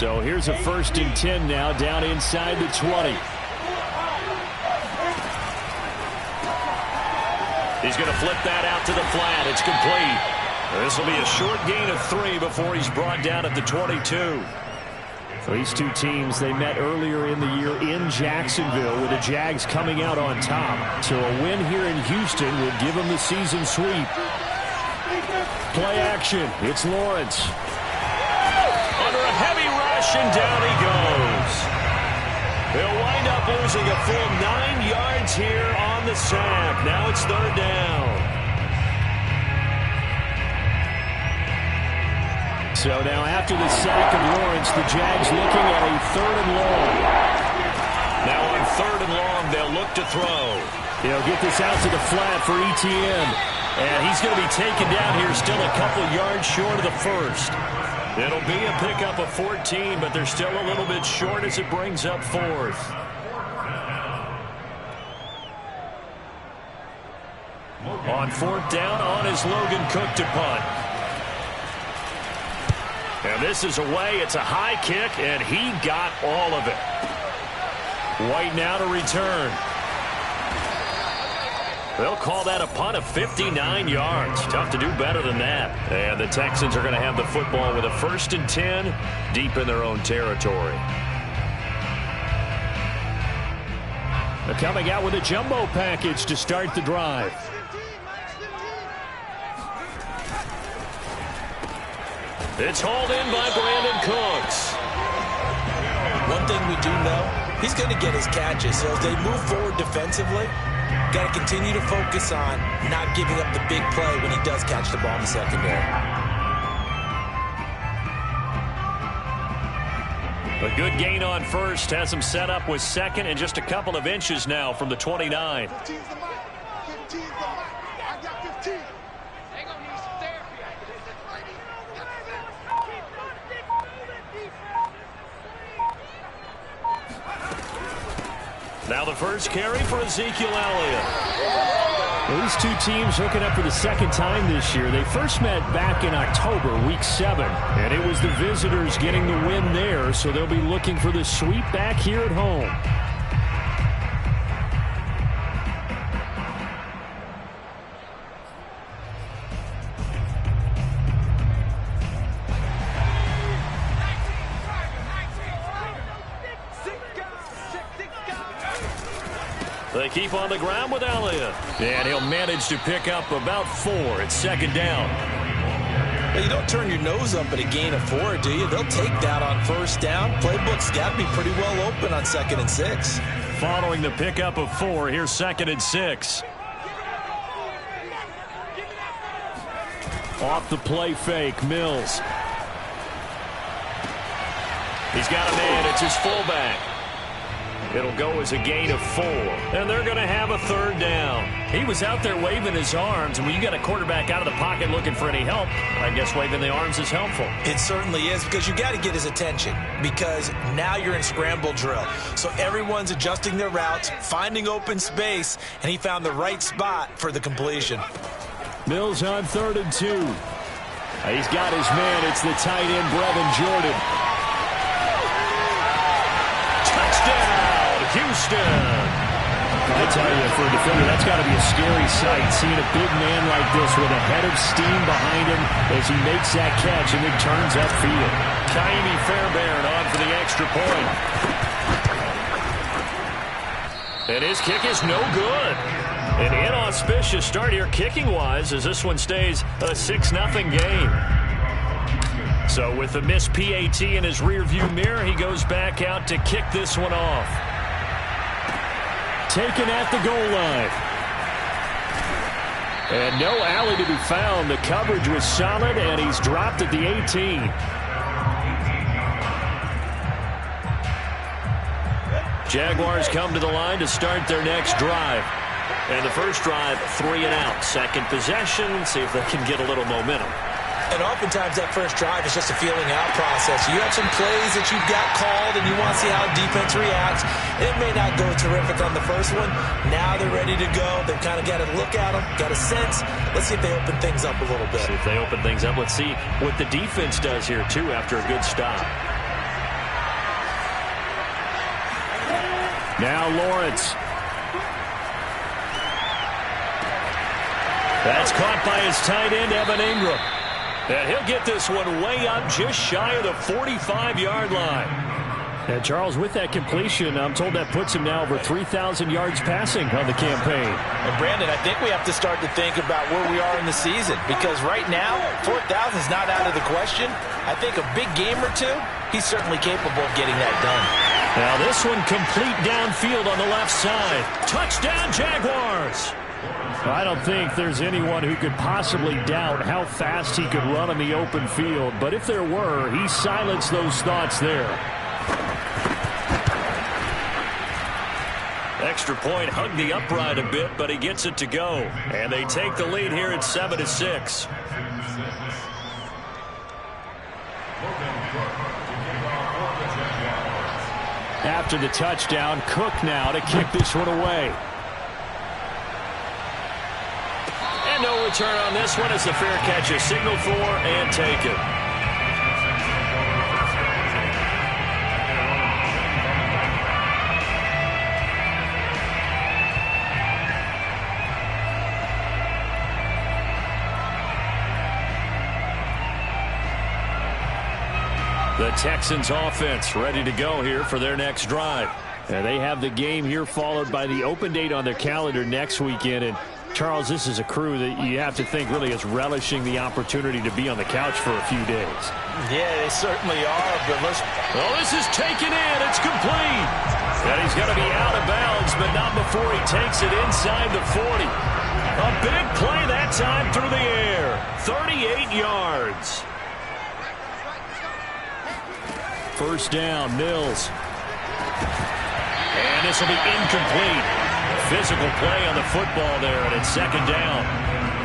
So here's a 1st and 10 now, down inside the 20. He's going to flip that out to the flat. It's complete. This will be a short gain of 3 before he's brought down at the 22. So these two teams, they met earlier in the year in Jacksonville with the Jags coming out on top. So a win here in Houston will give them the season sweep. Play action. It's Lawrence. Under a heavy rush, and down he goes. They'll wind up losing a full 9 yards here on the sack. Now it's 3rd down. So now after the sack of Lawrence, the Jags looking at a 3rd and long. Now on 3rd and long, they'll look to throw. They'll get this out to the flat for Etienne. And he's going to be taken down here still a couple yards short of the 1st. It'll be a pickup of 14, but they're still a little bit short as it brings up 4th. On 4th down, on is Logan Cook to punt. And this is away. It's a high kick, and he got all of it. White now to return. They'll call that a punt of 59 yards. Tough to do better than that. And the Texans are going to have the football with a 1st and 10 deep in their own territory. They're coming out with a jumbo package to start the drive. It's hauled in by Brandon Cooks. One thing we do know, he's going to get his catches. So as they move forward defensively, got to continue to focus on not giving up the big play when he does catch the ball in the secondary. A good gain on 1st has him set up with 2nd and just a couple of inches now from the 29. 15's the mark. 15's the mark. I got 15. They're going to need some therapy. Now the first carry for Ezekiel Elliott. Well, these two teams hooking up for the 2nd time this year. They first met back in October, week 7. And it was the visitors getting the win there, so they'll be looking for the sweep back here at home. They keep on the ground with Elliott. And he'll manage to pick up about 4. It's 2nd down. Well, you don't turn your nose up at a gain of 4, do you? They'll take that on 1st down. Playbook's got to be pretty well open on 2nd and 6. Following the pickup of 4, here's 2nd and 6. Off the play fake, Mills. He's got a man. It's his fullback. It'll go as a gain of 4. And they're going to have a 3rd down. He was out there waving his arms, and when you got a quarterback out of the pocket looking for any help, I guess waving the arms is helpful. It certainly is, because you got to get his attention, because now you're in scramble drill. So everyone's adjusting their routes, finding open space, and he found the right spot for the completion. Mills on 3rd and 2. He's got his man. It's the tight end, Brevin Jordan. Touchdown, Houston. I tell you, for a defender, that's got to be a scary sight, seeing a big man like this with a head of steam behind him as he makes that catch and then turns upfield. Kaimi Fairbairn on for the extra point. And his kick is no good. An inauspicious start here kicking-wise as this one stays a 6-0 game. So with the missed PAT in his rearview mirror, he goes back out to kick this one off. Taken at the goal line. And no alley to be found. The coverage was solid, and he's dropped at the 18. Jaguars come to the line to start their next drive. And the first drive, 3 and out. Second possession, see if they can get a little momentum. And oftentimes that first drive is just a feeling out process. You have some plays that you've got called and you want to see how defense reacts. It may not go terrific on the first one. Now they're ready to go. They've kind of got to look at them, got a sense. Let's see if they open things up a little bit. See if they open things up. Let's see what the defense does here, too, after a good stop. Now Lawrence. That's caught by his tight end, Evan Ingram. And he'll get this one way up just shy of the 45-yard line. And Charles, with that completion, I'm told that puts him now over 3,000 yards passing on the campaign. And Brandon, I think we have to start to think about where we are in the season, because right now, 4,000 is not out of the question. I think a big game or two, he's certainly capable of getting that done. Now this one complete downfield on the left side. Touchdown, Jaguars! I don't think there's anyone who could possibly doubt how fast he could run on the open field, but if there were, he silenced those thoughts there. Extra point hugged the upright a bit, but he gets it to go. And they take the lead here at 7-6. After the touchdown, Cook now to kick this one away. And no return on this one as the fair catch is signaled for and taken. The Texans offense ready to go here for their next drive. And they have the game here followed by the open date on their calendar next weekend. And Charles, this is a crew that you have to think really is relishing the opportunity to be on the couch for a few days. Yeah, they certainly are, but well, this is taken in. It's complete. And he's going to be out of bounds, but not before he takes it inside the 40. A big play that time through the air. 38 yards. First down, Mills. And this will be incomplete. Physical play on the football there, and it's second down.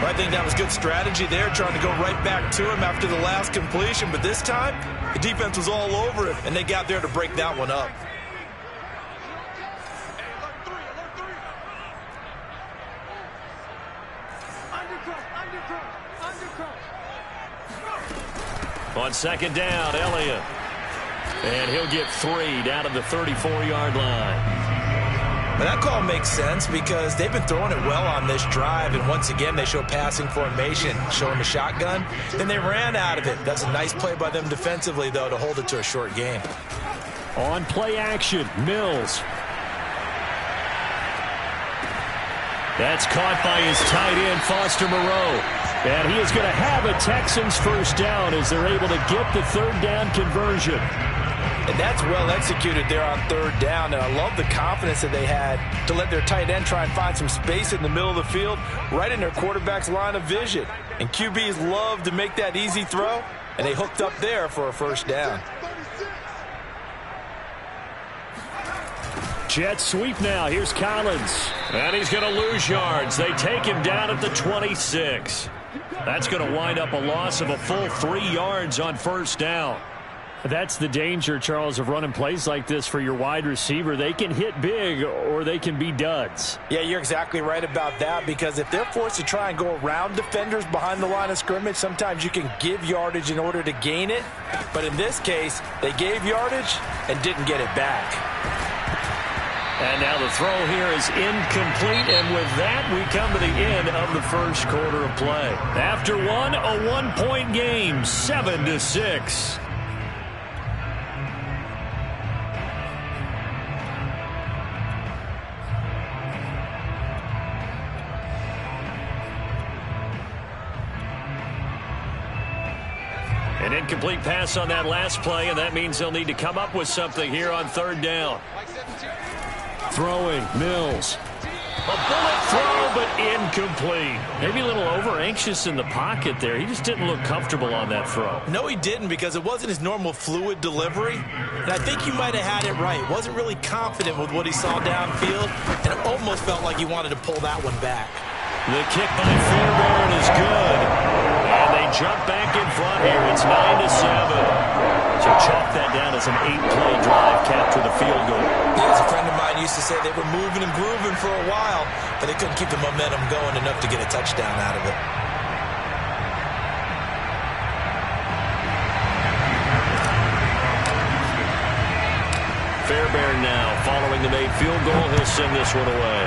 I think that was good strategy there, trying to go right back to him after the last completion. But this time, the defense was all over him, and they got there to break that one up. On second down, Elliott. And he'll get 3 down to the 34-yard line. But that call makes sense because they've been throwing it well on this drive, and once again they show passing formation, showing the shotgun, and they ran out of it. That's a nice play by them defensively, though, to hold it to a short game. On play action, Mills. That's caught by his tight end, Foster Moreau. And he is going to have a Texans first down as they're able to get the third down conversion. And that's well executed there on third down. And I love the confidence that they had to let their tight end try and find some space in the middle of the field, right in their quarterback's line of vision. And QBs love to make that easy throw, and they hooked up there for a first down. Jet sweep now. Here's Collins. And he's going to lose yards. They take him down at the 26. That's going to wind up a loss of a full 3 yards on first down. That's the danger, Charles, of running plays like this for your wide receiver. They can hit big or they can be duds. Yeah, you're exactly right about that, because if they're forced to try and go around defenders behind the line of scrimmage, sometimes you can give yardage in order to gain it. But in this case, they gave yardage and didn't get it back. And now the throw here is incomplete, and with that, we come to the end of the first quarter of play. After one, a one-point game, 7-6. An incomplete pass on that last play, and that means they'll need to come up with something here on third down. Throwing, Mills. A bullet throw, but incomplete. Maybe a little over-anxious in the pocket there. He just didn't look comfortable on that throw. No, he didn't, because it wasn't his normal fluid delivery. And I think you might have had it right. Wasn't really confident with what he saw downfield, and it almost felt like he wanted to pull that one back. The kick by Fairbairn is good. And they jump back in front here. It's 9-7. So chalk that down as an 8-play drive capped with a field goal. Yeah, as a friend of mine used to say, they were moving and grooving for a while, but they couldn't keep the momentum going enough to get a touchdown out of it. Fairbairn now, following the made field goal, he'll send this one away.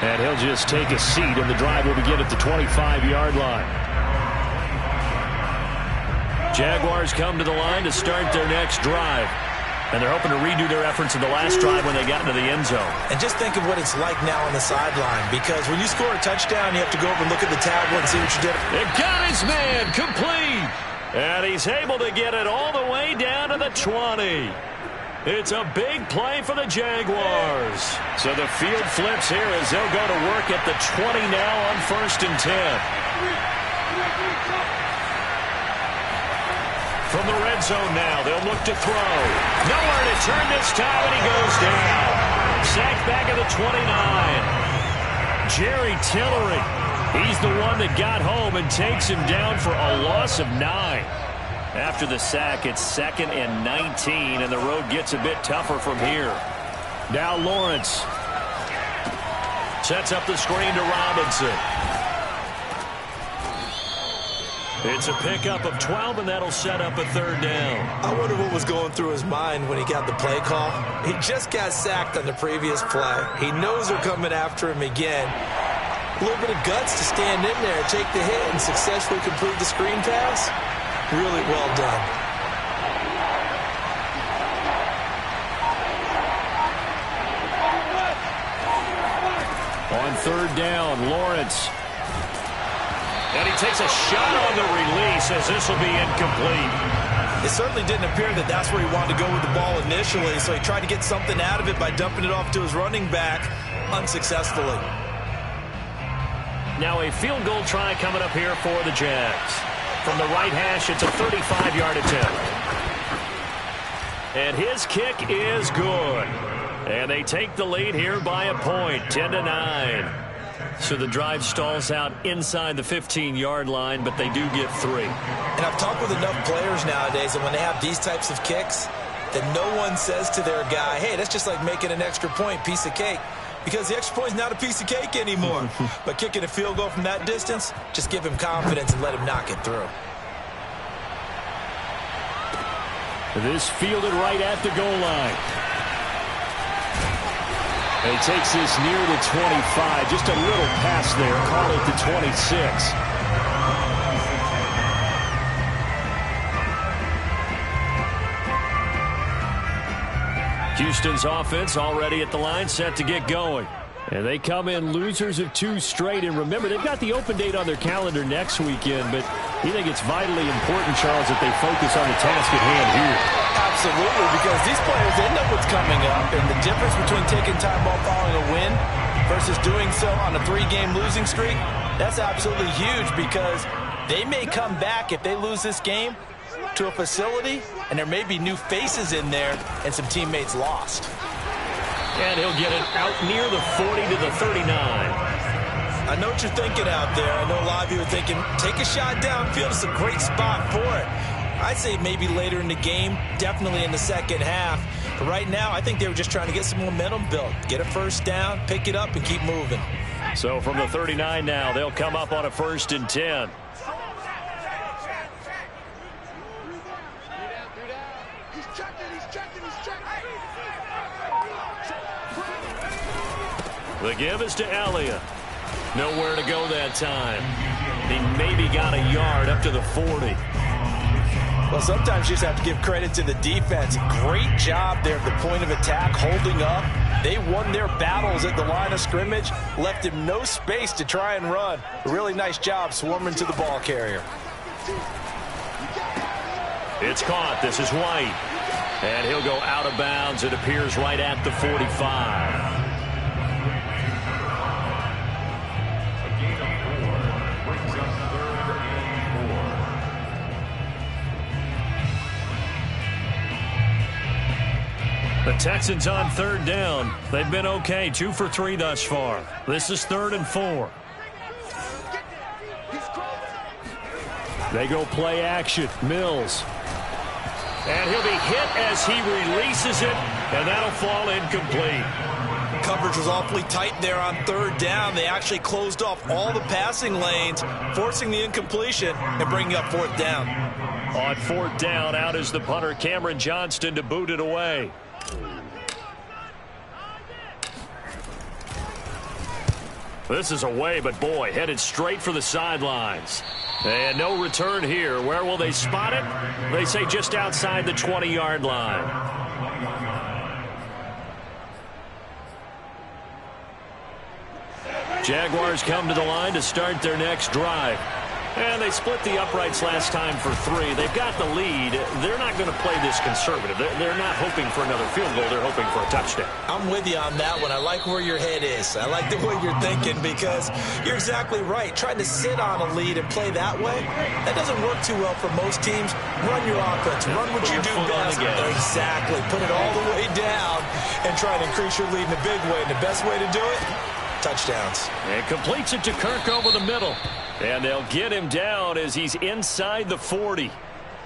And he'll just take a seat, and the drive will begin at the 25-yard line. Jaguars come to the line to start their next drive. And they're hoping to redo their efforts in the last drive when they got into the end zone. And just think of what it's like now on the sideline, because when you score a touchdown, you have to go over and look at the tablet and see what you did. It got his man complete. And he's able to get it all the way down to the 20. It's a big play for the Jaguars. So the field flips here as they'll go to work at the 20 now on 1st and 10. From the red zone now, they'll look to throw. Nowhere to turn this time, and he goes down. Sacked back at the 29. Jerry Tillery, he's the one that got home and takes him down for a loss of 9. After the sack, it's 2nd and 19, and the road gets a bit tougher from here. Now Lawrence sets up the screen to Robinson. It's a pickup of 12, and that'll set up a 3rd down. I wonder what was going through his mind when he got the play call. He just got sacked on the previous play. He knows they're coming after him again. A little bit of guts to stand in there, take the hit, and successfully complete the screen pass. Really well done. on 3rd down, Lawrence. And he takes a shot on the release as this will be incomplete. It certainly didn't appear that that's where he wanted to go with the ball initially, so he tried to get something out of it by dumping it off to his running back unsuccessfully. Now a field goal try coming up here for the Jags. From the right hash, it's a 35-yard attempt. And his kick is good. And they take the lead here by a point, 10-9. So the drive stalls out inside the 15-yard line, but they do get 3. And I've talked with enough players nowadays that when they have these types of kicks, that no one says to their guy, hey, that's just like making an extra point, piece of cake. Because the extra point is not a piece of cake anymore. But kicking a field goal from that distance, just give him confidence and let him knock it through. This fielded right at the goal line. And he takes this near the 25. Just a little pass there. Call it the 26. Houston's offense already at the line, set to get going. And they come in losers of 2 straight. And remember, they've got the open date on their calendar next weekend. But you think it's vitally important, Charles, that they focus on the task at hand here. Absolutely, because these players, they know what's coming up. And the difference between taking time off following a win versus doing so on a 3-game losing streak, that's absolutely huge, because they may come back if they lose this game to a facility, and there may be new faces in there and some teammates lost. And he'll get it out near the 40 to the 39. I know what you're thinking out there. I know a lot of you are thinking, take a shot downfield. It's a great spot for it. I'd say maybe later in the game, definitely in the second half. But right now, I think they were just trying to get some momentum built. Get a first down, pick it up, and keep moving. So from the 39 now, they'll come up on a 1st and 10. The give is to Elliott. Nowhere to go that time. He maybe got a yard up to the 40. Well, sometimes you just have to give credit to the defense. Great job there at the point of attack, holding up. They won their battles at the line of scrimmage, left him no space to try and run. A really nice job swarming to the ball carrier. It's caught. This is White. And he'll go out of bounds. It appears right at the 45. The Texans on 3rd down. They've been okay, 2 for 3 thus far. This is 3rd and 4. They go play action. Mills. And he'll be hit as he releases it, and that'll fall incomplete. Coverage was awfully tight there on third down. They actually closed off all the passing lanes, forcing the incompletion and bringing up fourth down. On fourth down, out is the punter, Cameron Johnston, to boot it away. This is away, but boy, headed straight for the sidelines. And no return here. Where will they spot it? They say just outside the 20-yard line. Jaguars come to the line to start their next drive. And they split the uprights last time for 3. They've got the lead. They're not going to play this conservative. They're not hoping for another field goal. They're hoping for a touchdown. I'm with you on that one. I like where your head is. I like the way you're thinking because you're exactly right. Trying to sit on a lead and play that way, that doesn't work too well for most teams. Run your offense. Run what you do best. Exactly. Put it all the way down and try to increase your lead in a big way. And the best way to do it, touchdowns. And completes it to Kirk over the middle. And they'll get him down as he's inside the 40.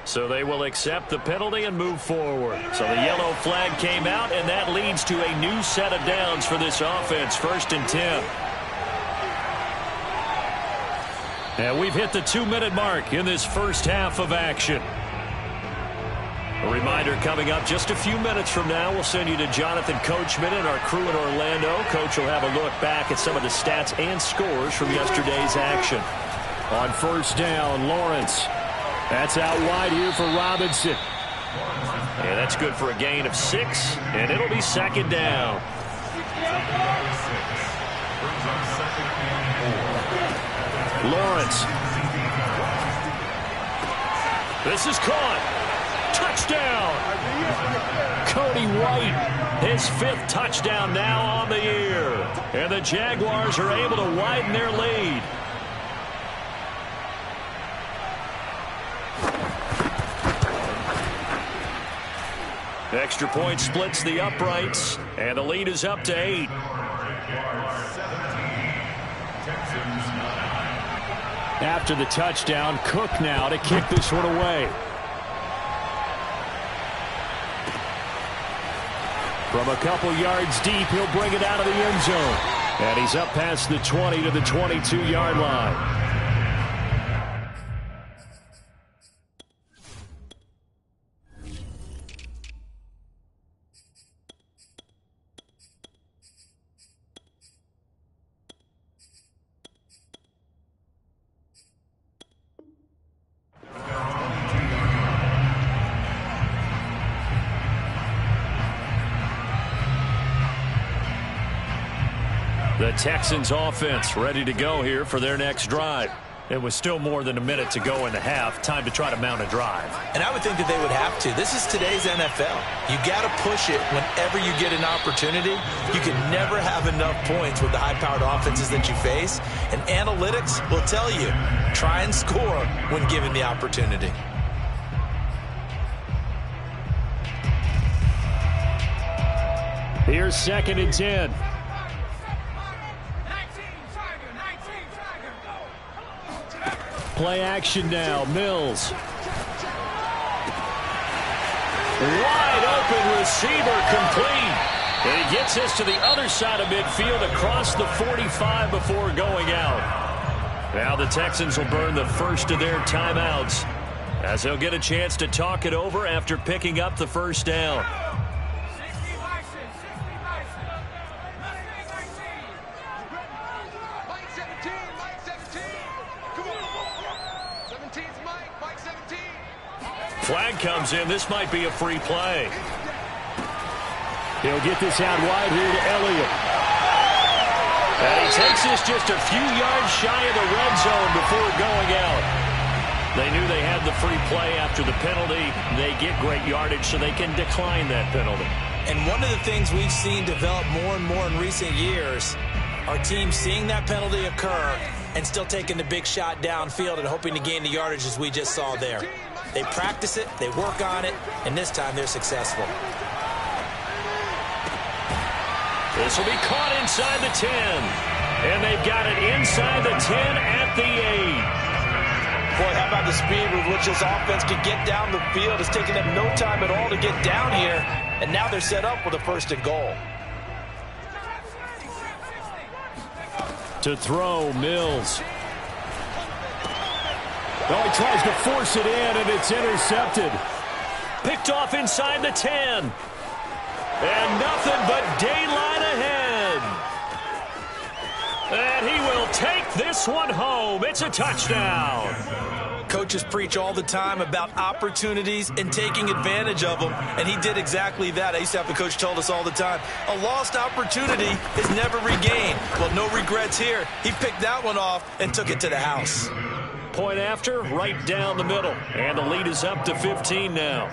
So they will accept the penalty and move forward. So the yellow flag came out, and that leads to a new set of downs for this offense. 1st and 10. And we've hit the 2-minute mark in this first half of action. A reminder coming up just a few minutes from now. We'll send you to Jonathan Coachman and our crew in Orlando. Coach will have a look back at some of the stats and scores from yesterday's action. On first down, Lawrence. That's out wide here for Robinson. And that's good for a gain of 6, and it'll be 2nd down. Lawrence. This is caught. Touchdown! Cody White, his 5th touchdown now on the year. And the Jaguars are able to widen their lead. Extra point splits the uprights, and the lead is up to 8. After the touchdown, Cook now to kick this one away. From a couple yards deep, he'll bring it out of the end zone. And he's up past the 20 to the 22-yard line. The Texans offense ready to go here for their next drive. It was still more than a minute to go in the half. Time to try to mount a drive. And I would think that they would have to. This is today's NFL. You got to push it whenever you get an opportunity. You can never have enough points with the high-powered offenses that you face. And analytics will tell you, try and score when given the opportunity. Here's 2nd and 10. Play action now. Mills. Wide open receiver complete. And he gets this to the other side of midfield across the 45 before going out. Now the Texans will burn the first of their timeouts as they'll get a chance to talk it over after picking up the first down. Flag comes in. This might be a free play. He'll get this out wide here to Elliott. And he takes this just a few yards shy of the red zone before going out. They knew they had the free play after the penalty. They get great yardage, so they can decline that penalty. And one of the things we've seen develop more and more in recent years, our team seeing that penalty occur and still taking the big shot downfield and hoping to gain the yardage as we just saw there. They practice it, they work on it, and this time they're successful. This will be caught inside the 10. And they've got it inside the 10 at the 8. Boy, how about the speed with which this offense can get down the field? It's taking them no time at all to get down here. And now they're set up with a 1st and goal. To throw, Mills. Well, he tries to force it in, and it's intercepted. Picked off inside the 10. And nothing but daylight ahead. And he will take this one home. It's a touchdown. Coaches preach all the time about opportunities and taking advantage of them, and he did exactly that. I used to have a coach told us all the time, a lost opportunity is never regained. Well, no regrets here. He picked that one off and took it to the house. Point after, right down the middle. And the lead is up to 15 now.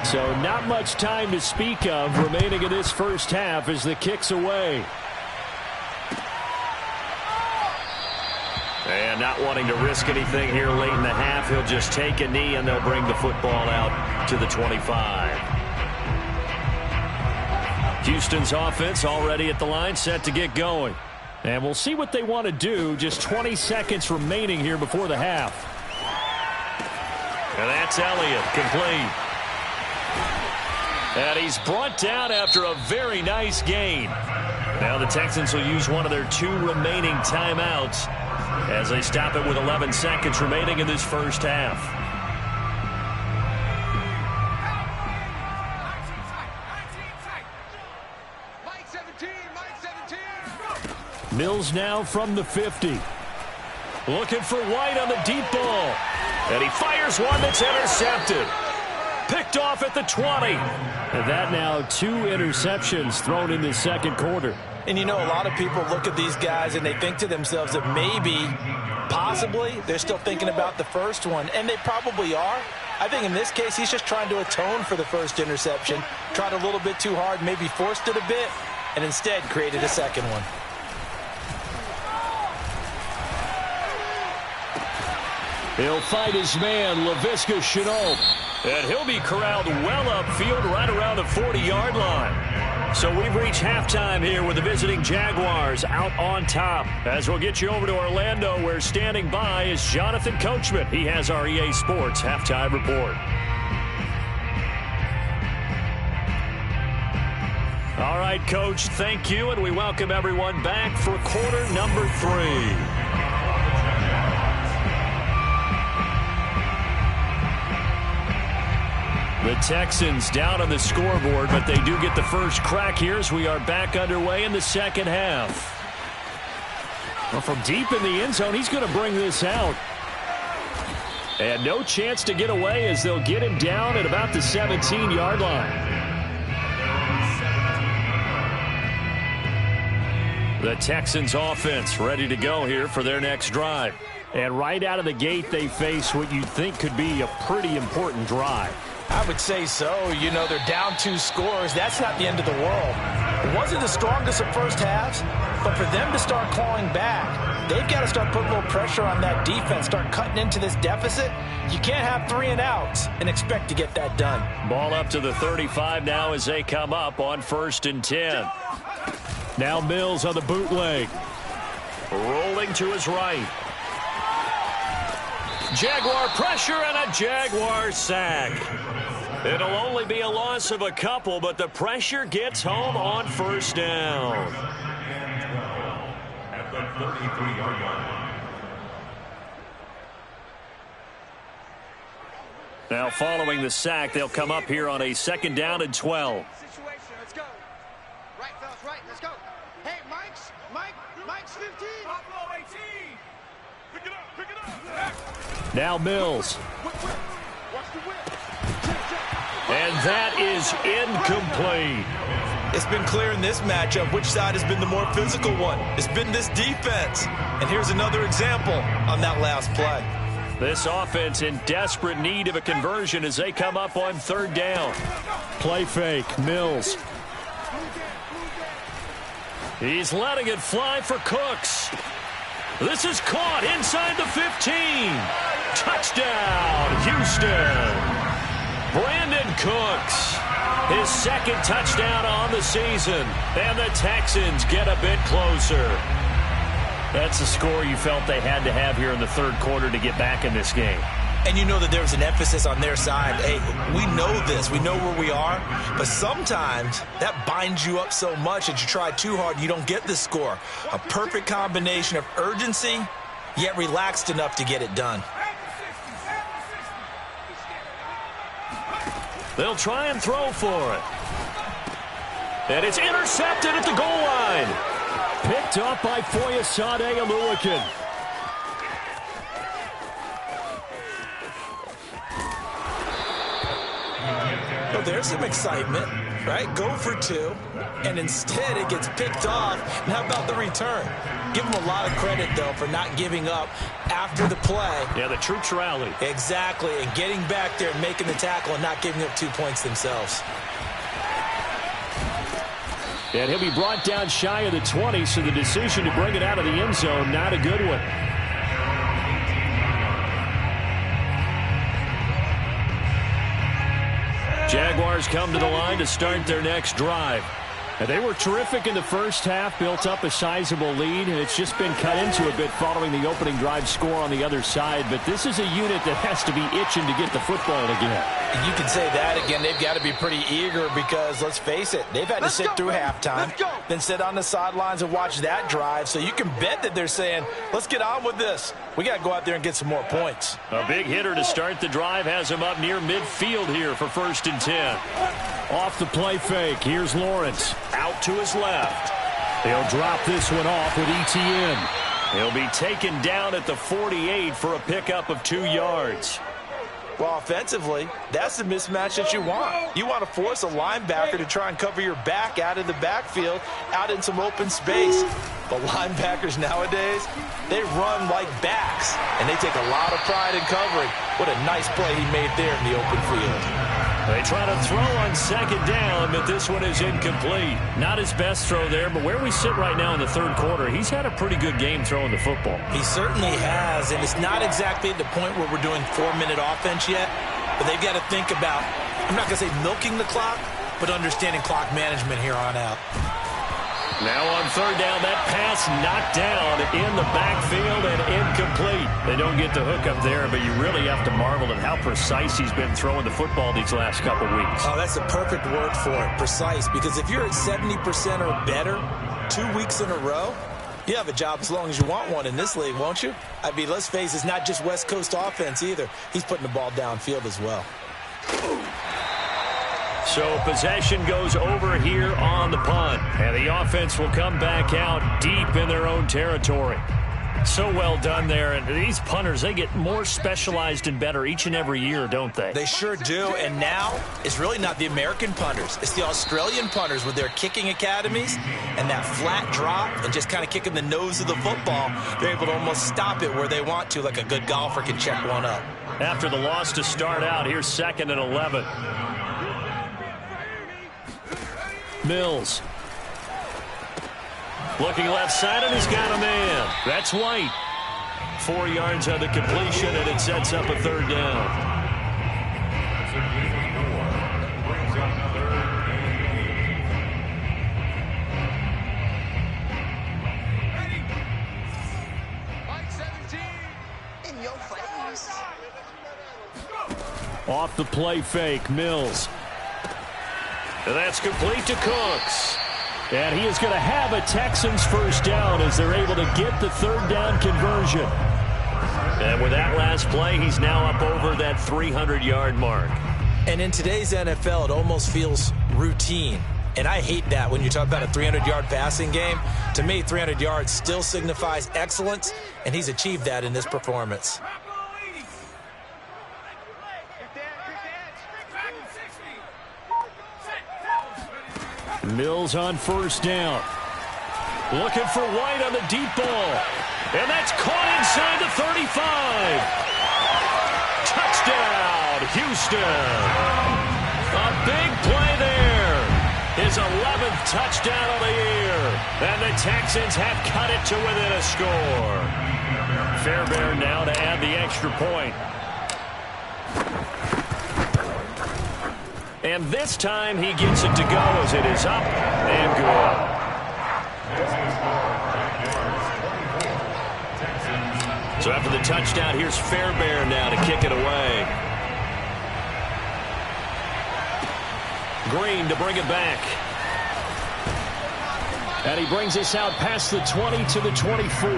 So not much time to speak of remaining in this first half as the kick's away. And not wanting to risk anything here late in the half, he'll just take a knee and they'll bring the football out to the 25. Houston's offense already at the line, set to get going. And we'll see what they want to do. Just 20 seconds remaining here before the half. And that's Elliott, complete. And he's brought down after a very nice gain. Now the Texans will use one of their 2 remaining timeouts as they stop it with 11 seconds remaining in this first half. Mills now from the 50. Looking for White on the deep ball. And he fires one that's intercepted. Picked off at the 20. And that now 2 interceptions thrown in the second quarter. And you know, a lot of people look at these guys and they think to themselves that maybe, possibly, they're still thinking about the first one. And they probably are. I think in this case, he's just trying to atone for the first interception. Tried a little bit too hard, maybe forced it a bit, and instead created a second one. He'll fight his man, Laviska Shenault. And he'll be corralled well upfield right around the 40-yard line. So we've reached halftime here with the visiting Jaguars out on top. As we'll get you over to Orlando, where standing by is Jonathan Coachman. He has our EA Sports halftime report. All right, Coach, thank you, and we welcome everyone back for quarter number 3. The Texans down on the scoreboard, but they do get the first crack here as we are back underway in the second half. Well, from deep in the end zone, he's going to bring this out. And no chance to get away as they'll get him down at about the 17-yard line. The Texans offense ready to go here for their next drive. And right out of the gate, they face what you'd think could be a pretty important drive. I would say so. You know, they're down 2 scores. That's not the end of the world. It wasn't the strongest of first halves, but for them to start clawing back, they've got to start putting a little pressure on that defense, start cutting into this deficit. You can't have 3 and outs and expect to get that done. Ball up to the 35 now as they come up on 1st and 10. Now Mills on the bootleg. Rolling to his right. Jaguar pressure and a Jaguar sack. It'll only be a loss of a couple, but the pressure gets home on 1st down. At the 33-yard line. Now following the sack, they'll come up here on a 2nd down and 12. Situation, let's go. Right, fellas, right, let's go. Hey, Mike's 15. Buffalo 18. Pick it up. Now Mills. Watch the whip. And that is incomplete. It's been clear in this matchup which side has been the more physical one. It's been this defense. And here's another example on that last play. This offense in desperate need of a conversion as they come up on 3rd down. Play fake, Mills. He's letting it fly for Cooks. This is caught inside the 15. Touchdown, Houston. Brandon Cooks, his 2nd touchdown on the season, and the Texans get a bit closer. That's the score you felt they had to have here in the third quarter to get back in this game. And you know that there was an emphasis on their side. Hey, we know this. We know where we are. But sometimes that binds you up so much that you try too hard and you don't get the score. A perfect combination of urgency, yet relaxed enough to get it done. They'll try and throw for it. And it's intercepted at the goal line. Picked up by Foyesade Oluwakin. Well, there's some excitement, right? Go for two, and instead it gets picked off. And how about the return? Give them a lot of credit, though, for not giving up after the play. Yeah, the troops rallied. Exactly, and getting back there and making the tackle and not giving up 2 points themselves. And he'll be brought down shy of the 20, so the decision to bring it out of the end zone, not a good one. Jaguars come to the line to start their next drive. And they were terrific in the first half, built up a sizable lead, and it's just been cut into a bit following the opening drive score on the other side. But this is a unit that has to be itching to get the football again. You can say that again. They've got to be pretty eager because, let's face it, they've had to sit through halftime, then sit on the sidelines and watch that drive. So you can bet that they're saying, let's get on with this. We got to go out there and get some more points. A big hitter to start the drive has him up near midfield here for 1st and 10. Off the play fake, here's Lawrence. Out to his left. He'll drop this one off with ETN. He'll be taken down at the 48 for a pickup of 2 yards. Well, offensively, that's the mismatch that you want. You want to force a linebacker to try and cover your back out of the backfield, out in some open space. But linebackers nowadays, they run like backs, and they take a lot of pride in covering. What a nice play he made there in the open field. They try to throw on 2nd down, but this one is incomplete. Not his best throw there, but where we sit right now in the third quarter, he's had a pretty good game throwing the football. He certainly has, and it's not exactly at the point where we're doing 4-minute offense yet, but they've got to think about, I'm not going to say milking the clock, but understanding clock management here on out. Now on 3rd down, that pass knocked down in the backfield and incomplete. They don't get the hook up there, but you really have to marvel at how precise he's been throwing the football these last couple weeks. Oh, that's a perfect word for it, precise, because if you're at 70% or better 2 weeks in a row, you have a job as long as you want one in this league, won't you? I mean, let's face it, it's not just West Coast offense either. He's putting the ball downfield as well. So possession goes over here on the punt. And the offense will come back out deep in their own territory. So well done there. And these punters, they get more specialized and better each and every year, don't they? They sure do. And now it's really not the American punters. It's the Australian punters with their kicking academies and that flat drop and just kind of kicking the nose of the football. They're able to almost stop it where they want to, like a good golfer can check one up. After the loss to start out, here's 2nd and 11. Mills. Looking left side, and he's got a man. That's White. 4 yards on the completion, and it sets up a 3rd down. Off the play fake, Mills. And that's complete to Cooks. And he is going to have a Texans 1st down as they're able to get the 3rd down conversion. And with that last play, he's now up over that 300-yard mark. And in today's NFL, it almost feels routine. And I hate that when you talk about a 300-yard passing game. To me, 300 yards still signifies excellence, and he's achieved that in this performance. Mills on 1st down. Looking for White on the deep ball. And that's caught inside the 35. Touchdown, Houston. A big play there. His 11th touchdown of the year. And the Texans have cut it to within a score. Fairbairn now to add the extra point. And this time he gets it to go as it is up and good. So after the touchdown, here's Fairbairn now to kick it away. Green to bring it back. And he brings us out past the 20 to the 24.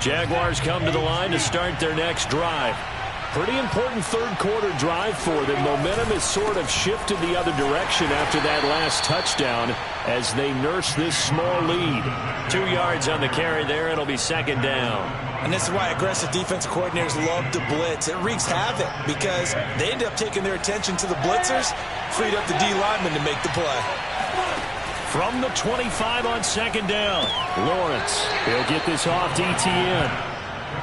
Jaguars come to the line to start their next drive. Pretty important third-quarter drive for them. Momentum has sort of shifted the other direction after that last touchdown as they nurse this small lead. 2 yards on the carry there. It'll be second down. And this is why aggressive defensive coordinators love to blitz. It wreaks havoc because they end up taking their attention to the blitzers, freed up the D lineman to make the play. From the 25 on second down, Lawrence. He'll get this off to ETN.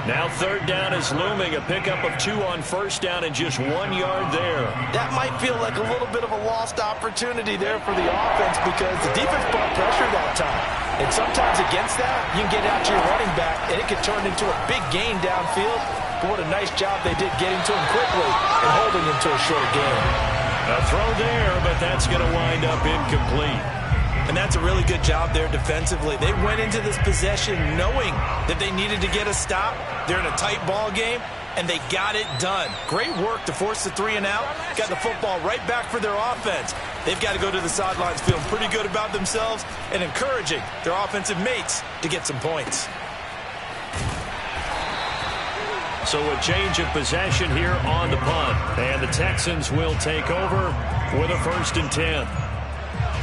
Now third down is looming. A pickup of 2 on first down and just 1 yard there. That might feel like a little bit of a lost opportunity there for the offense because the defense brought pressure that time. And sometimes against that, you can get out to your running back, and it can turn into a big gain downfield. But what a nice job they did getting to him quickly and holding him to a short gain. A throw there, but that's going to wind up incomplete. And that's a really good job there defensively. They went into this possession knowing that they needed to get a stop. They're in a tight ball game, and they got it done. Great work to force the 3 and out. Got the football right back for their offense. They've got to go to the sidelines feeling pretty good about themselves and encouraging their offensive mates to get some points. So a change of possession here on the punt. And the Texans will take over with a 1st and 10.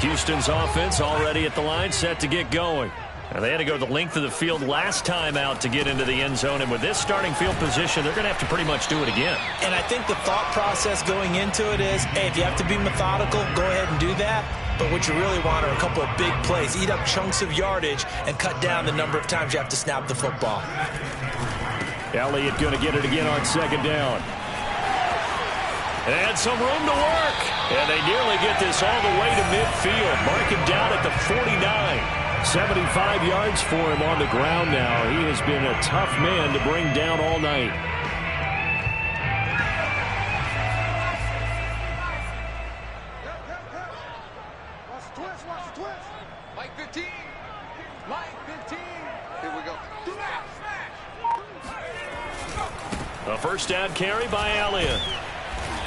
Houston's offense already at the line, set to get going. And they had to go the length of the field last time out to get into the end zone. And with this starting field position, they're going to have to pretty much do it again. And I think the thought process going into it is, hey, if you have to be methodical, go ahead and do that. But what you really want are a couple of big plays. Eat up chunks of yardage and cut down the number of times you have to snap the football. Elliott going to get it again on second down. And some room to work. And they nearly get this all the way to midfield. Mark him down at the 49. 75 yards for him on the ground now. He has been a tough man to bring down all night. Watch the twist, watch the twist. Mike 15. Mike 15. Here we go. A first down carry by Elliott.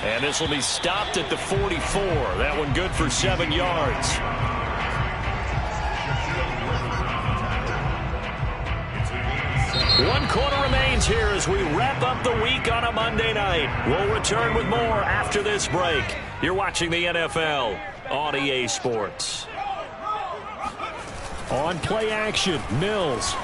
And this will be stopped at the 44. That one good for 7 yards. One quarter remains here as we wrap up the week on a Monday night. We'll return with more after this break. You're watching the NFL on EA Sports. On play action, Mills.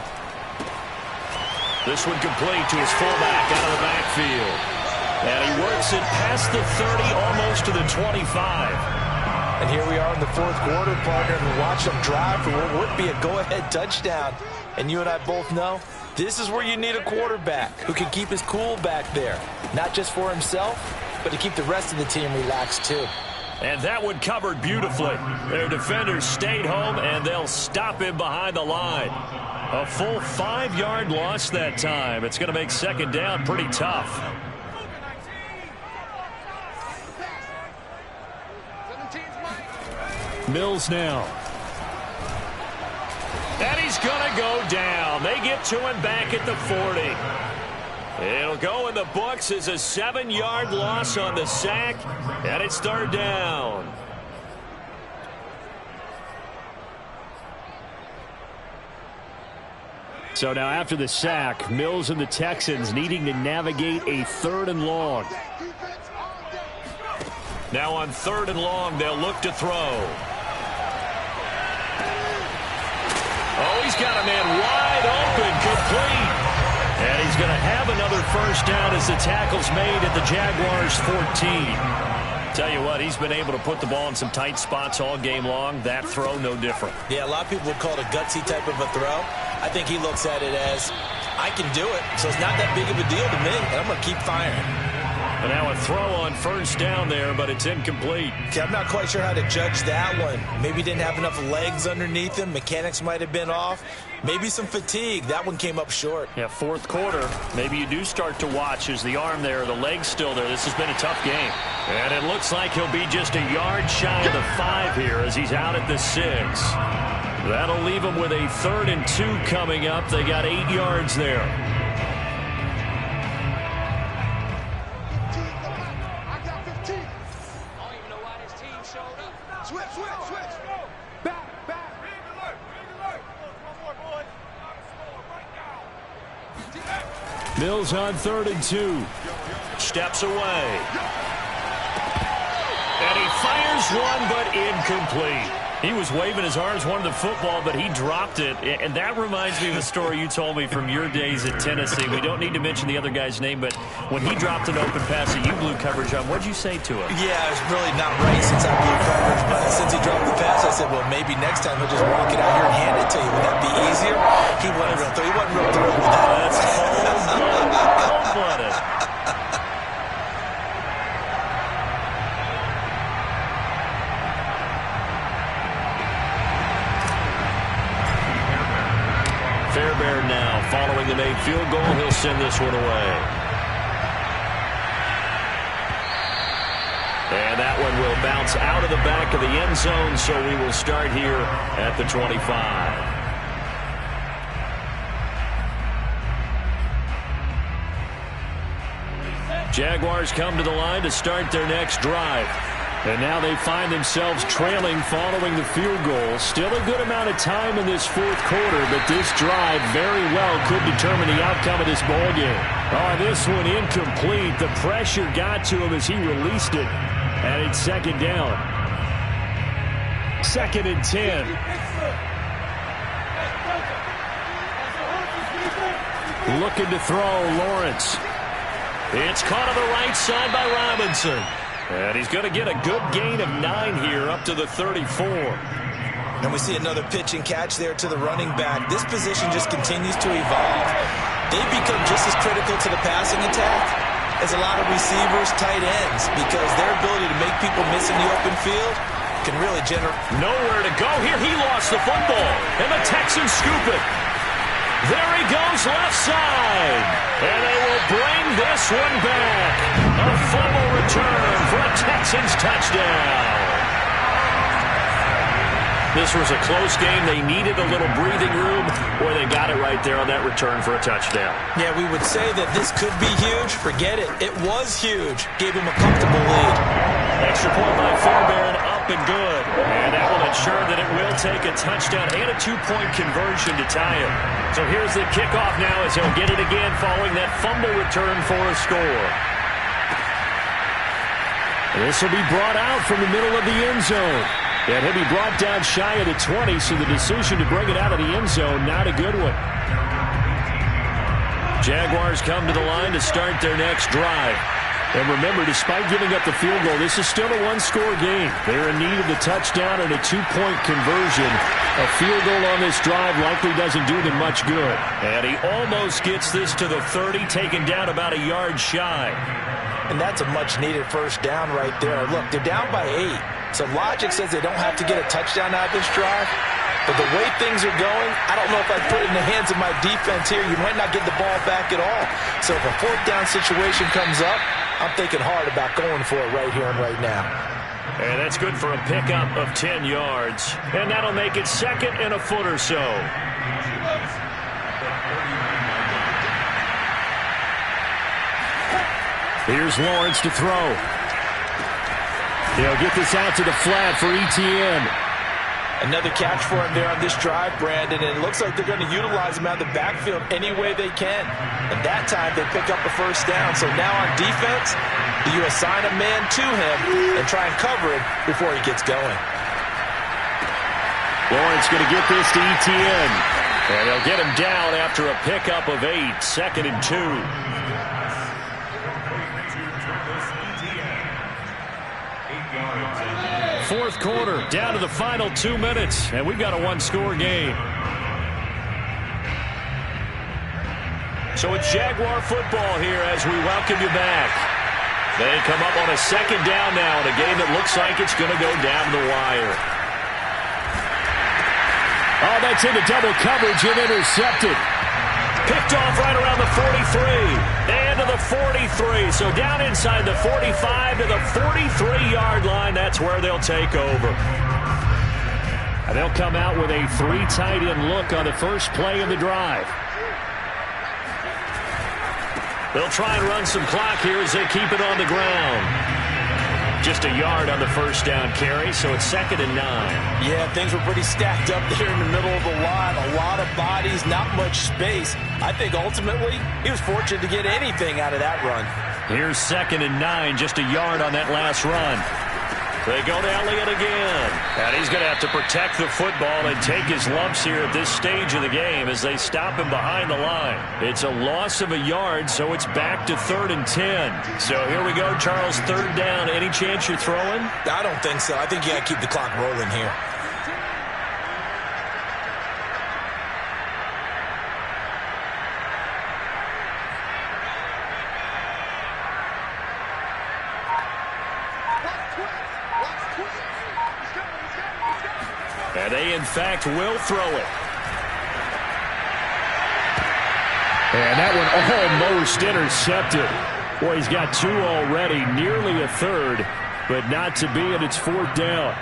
This one complete to his fullback out of the backfield. And he works it past the 30, almost to the 25. And here we are in the 4th quarter, partner, and watch them drive for what would be a go-ahead touchdown. And you and I both know this is where you need a quarterback who can keep his cool back there. Not just for himself, but to keep the rest of the team relaxed too. And that one covered beautifully. Their defenders stayed home, and they'll stop him behind the line. A full 5-yard loss that time. It's going to make second down pretty tough. Mills now. And he's going to go down. They get to him back at the 40. It'll go in the books as a 7-yard loss on the sack, and it's third down. So now after the sack, Mills and the Texans needing to navigate a 3rd and long. Now on 3rd and long, they'll look to throw. Oh, he's got a man wide open, complete. And he's going to have another first down as the tackle's made at the Jaguars' 14. Tell you what, he's been able to put the ball in some tight spots all game long. That throw, no different. Yeah, a lot of people would call it a gutsy type of a throw. I think he looks at it as, I can do it, so it's not that big of a deal to me, and I'm going to keep firing. And now a throw on first down there, but it's incomplete. Okay, I'm not quite sure how to judge that one. Maybe didn't have enough legs underneath him. Mechanics might have been off. Maybe some fatigue. That one came up short. Yeah, fourth quarter. Maybe you do start to watch as the arm there, the leg's still there. This has been a tough game. And it looks like he'll be just a yard shy of the 5 here as he's out at the 6. That'll leave him with a 3rd and 2 coming up. They got 8 yards there. Mills on 3rd and 2. Steps away. And he fires one, but incomplete. He was waving his arms, wanted the football, but he dropped it. And that reminds me of a story you told me from your days at Tennessee. We don't need to mention the other guy's name, but when he dropped an open pass that you blew coverage on, what'd you say to him? Yeah, it's really not right since I blew coverage, but since he dropped the pass, I said, well, maybe next time he'll just walk it out here and hand it to you. Would that be easier? He wasn't real thrilled with that. That's cold-blooded. Fairbairn now following the made field goal. He'll send this one away. And that one will bounce out of the back of the end zone, so we will start here at the 25. Jaguars come to the line to start their next drive. And now they find themselves trailing following the field goal. Still a good amount of time in this fourth quarter, but this drive very well could determine the outcome of this ballgame. Oh, this one incomplete. The pressure got to him as he released it. And it's 2nd down. 2nd and 10. Looking to throw, Lawrence. It's caught on the right side by Robinson. And he's going to get a good gain of 9 here up to the 34. And we see another pitch and catch there to the running back. This position just continues to evolve. They become just as critical to the passing attack as a lot of receivers, tight ends, because their ability to make people miss in the open field can really generate. Nowhere to go here. He lost the football, and the Texans scoop it. There he goes left side. And they will bring this one back. A fumble return for a Texans touchdown. This was a close game. They needed a little breathing room, or they got it right there on that return for a touchdown. Yeah, we would say that this could be huge. Forget it. It was huge. Gave him a comfortable lead. Extra point by Fairbairn, up and good. And that will ensure that it will take a touchdown and a 2-point conversion to tie it. So here's the kickoff now as he'll get it again following that fumble return for a score. This will be brought out from the middle of the end zone. And he'll be brought down shy of the 20, so the decision to bring it out of the end zone, not a good one. Jaguars come to the line to start their next drive. And remember, despite giving up the field goal, this is still a one-score game. They're in need of the touchdown and a 2-point conversion. A field goal on this drive likely doesn't do them much good. And he almost gets this to the 30, taken down about a yard shy. And that's a much-needed first down right there. Look, they're down by 8. So logic says they don't have to get a touchdown out of this drive. But the way things are going, I don't know if I'd put it in the hands of my defense here. You might not get the ball back at all. So if a 4th down situation comes up, I'm thinking hard about going for it right here and right now. And that's good for a pickup of 10 yards. And that'll make it 2nd and a foot or so. Here's Lawrence to throw. He'll get this out to the flat for Etienne. Another catch for him there on this drive, Brandon, and it looks like they're going to utilize him out of the backfield any way they can. And that time they pick up a first down. So now on defense, you assign a man to him and try and cover it before he gets going. Lawrence going to get this to Etienne. And he'll get him down after a pickup of 8, 2nd and 2. Fourth quarter, down to the final 2 minutes, and we've got a one-score game. So it's Jaguar football here as we welcome you back. They come up on a second down now in a game that looks like it's going to go down the wire. Oh, that's into double coverage and intercepted. Picked off right around the 43. And to the 43. So down inside the 45 to the 43-yard line. That's where they'll take over. And they'll come out with a 3 tight end look on the first play of the drive. They'll try and run some clock here as they keep it on the ground. Just a yard on the first down carry, so it's 2nd and 9. Yeah, things were pretty stacked up there in the middle of the line. A lot of bodies, not much space. I think ultimately he was fortunate to get anything out of that run. Here's 2nd and 9, just a yard on that last run. They go to Elliott again. And he's going to have to protect the football and take his lumps here at this stage of the game as they stop him behind the line. It's a loss of a yard, so it's back to 3rd and 10. So here we go, Charles, 3rd down. Any chance you're throwing? I don't think so. I think you got to keep the clock rolling here. And they, in fact, will throw it. And that one almost intercepted. Boy, he's got 2 already, nearly a 3rd, but not to be, and it's 4th down.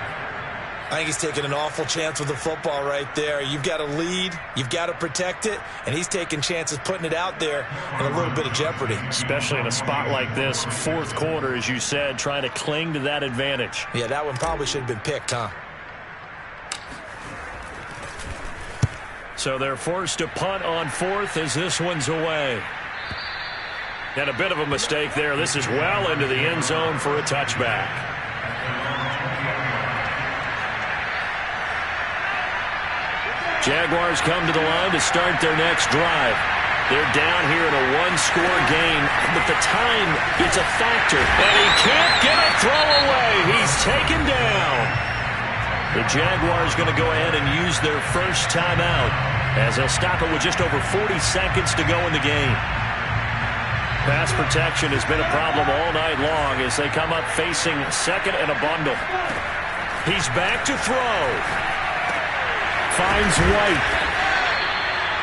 I think he's taking an awful chance with the football right there. You've got to lead, you've got to protect it, and he's taking chances putting it out there in a little bit of jeopardy. Especially in a spot like this, 4th quarter, as you said, trying to cling to that advantage. Yeah, that one probably should have been picked, huh? So they're forced to punt on 4th as this one's away. And a bit of a mistake there. This is well into the end zone for a touchback. Jaguars come to the line to start their next drive. They're down here in a 1-score game, but the time, it's a factor. And he can't get a throw away. He's taken down. The Jaguars going to go ahead and use their first timeout as they'll stop it with just over 40 seconds to go in the game. Pass protection has been a problem all night long as they come up facing 2nd and a bundle. He's back to throw. Finds White.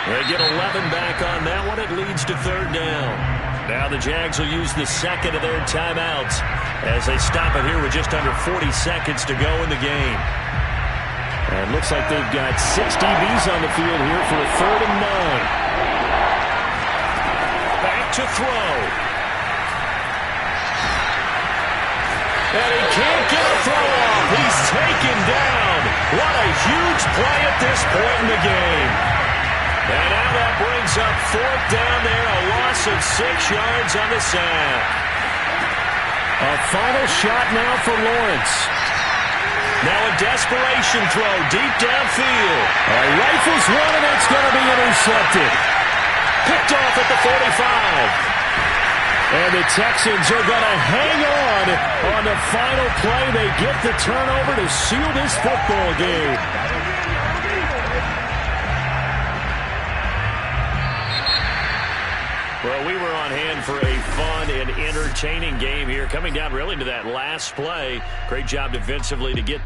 They get 11 back on that one. It leads to 3rd down. Now the Jags will use the 2nd of their timeouts as they stop it here with just under 40 seconds to go in the game. And it looks like they've got 6 DBs on the field here for a 3rd and 9. Back to throw. And he can't get a throw off. He's taken down. What a huge play at this point in the game. And now that brings up 4th down there. A loss of 6 yards on the sack. A final shot now for Lawrence. Now a desperation throw deep downfield. Rifles one, and it's going to be intercepted. Picked off at the 45. And the Texans are going to hang on the final play. They get the turnover to seal this football game. Well, we were on hand for a fun and entertaining game here. Coming down really to that last play. Great job defensively to get...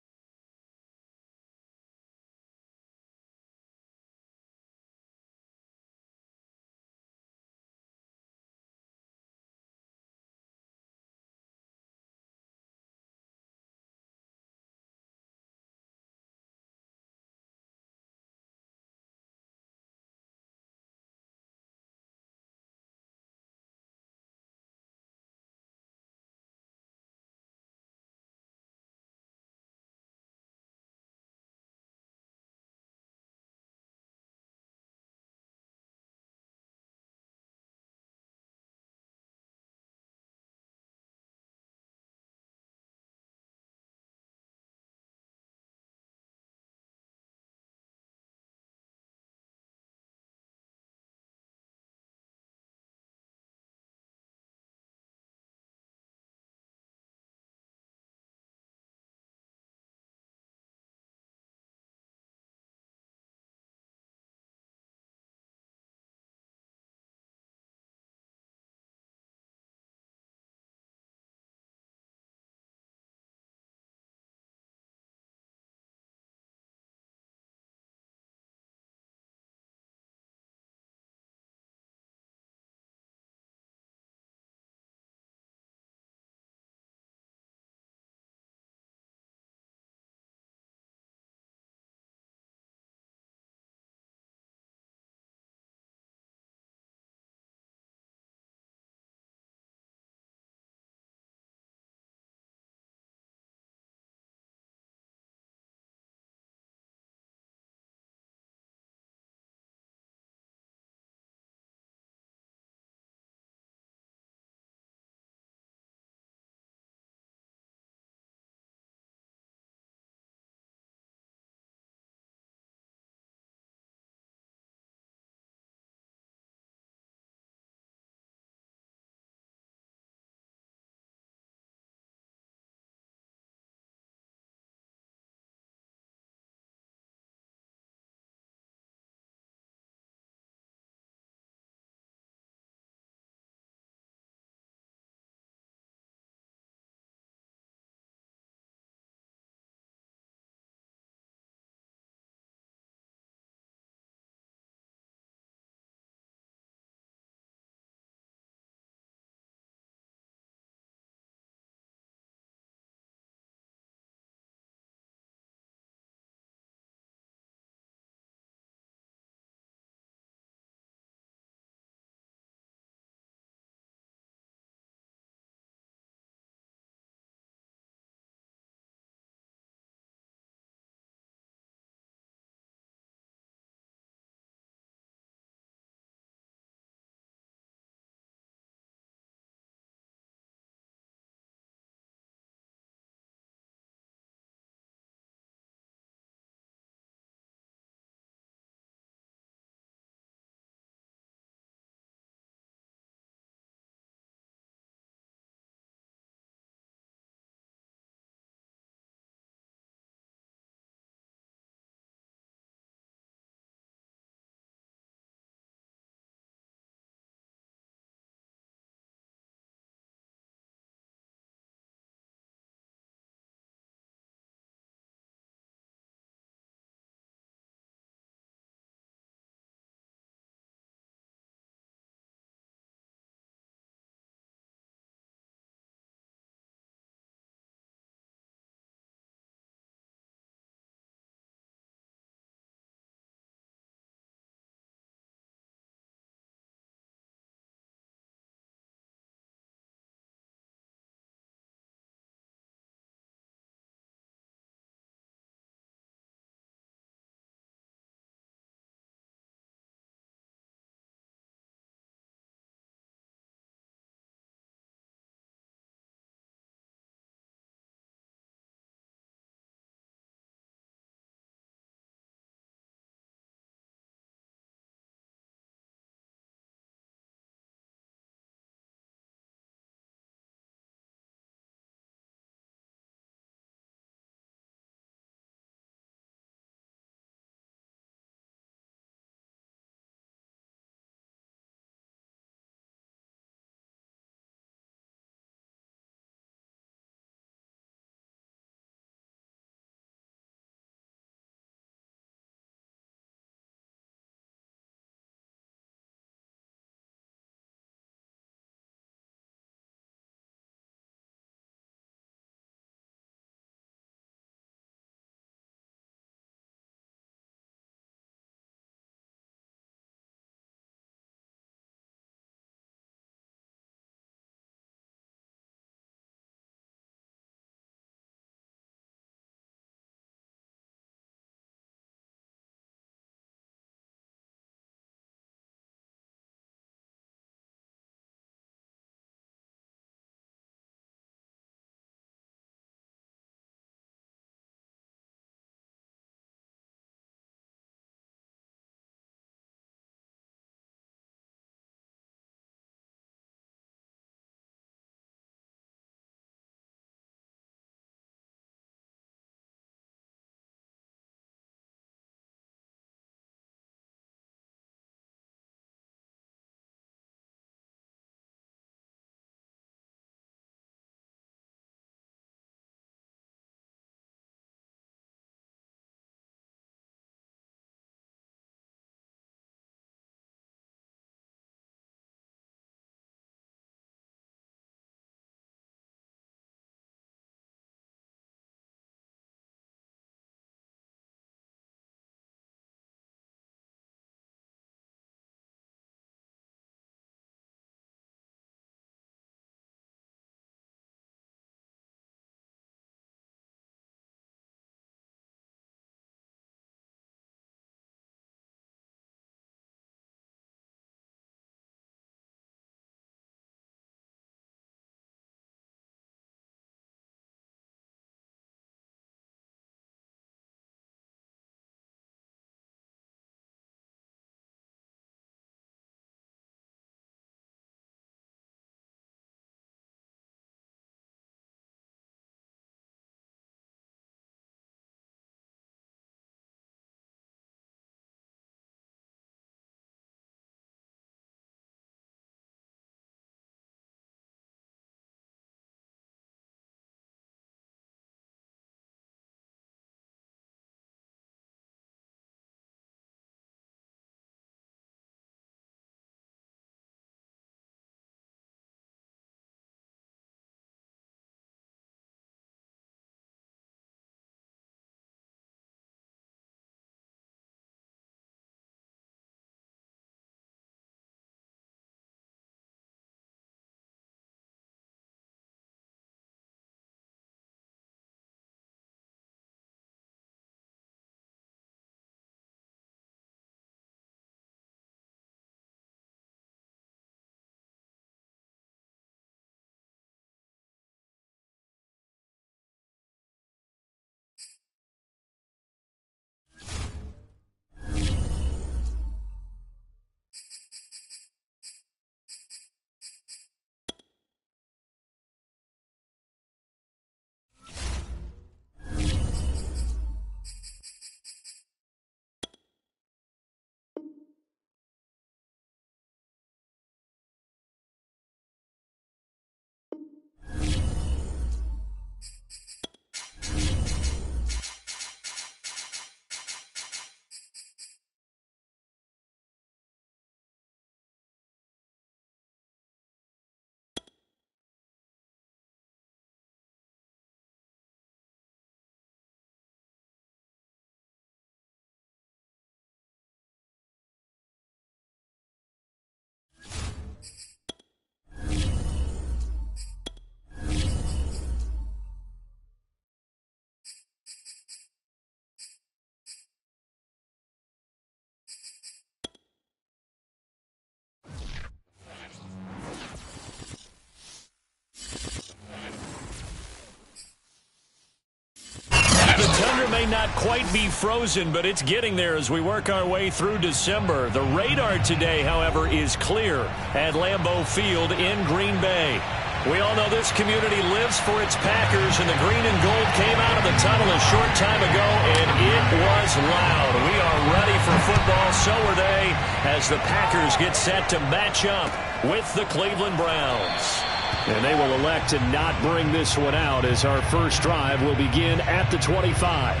not quite be frozen, but it's getting there as we work our way through December. The radar today, however, is clear at Lambeau Field in Green Bay. We all know this community lives for its Packers, and the green and gold came out of the tunnel a short time ago, and it was loud. We are ready for football, so are they, as the Packers get set to match up with the Cleveland Browns. And they will elect to not bring this one out as our first drive will begin at the 25.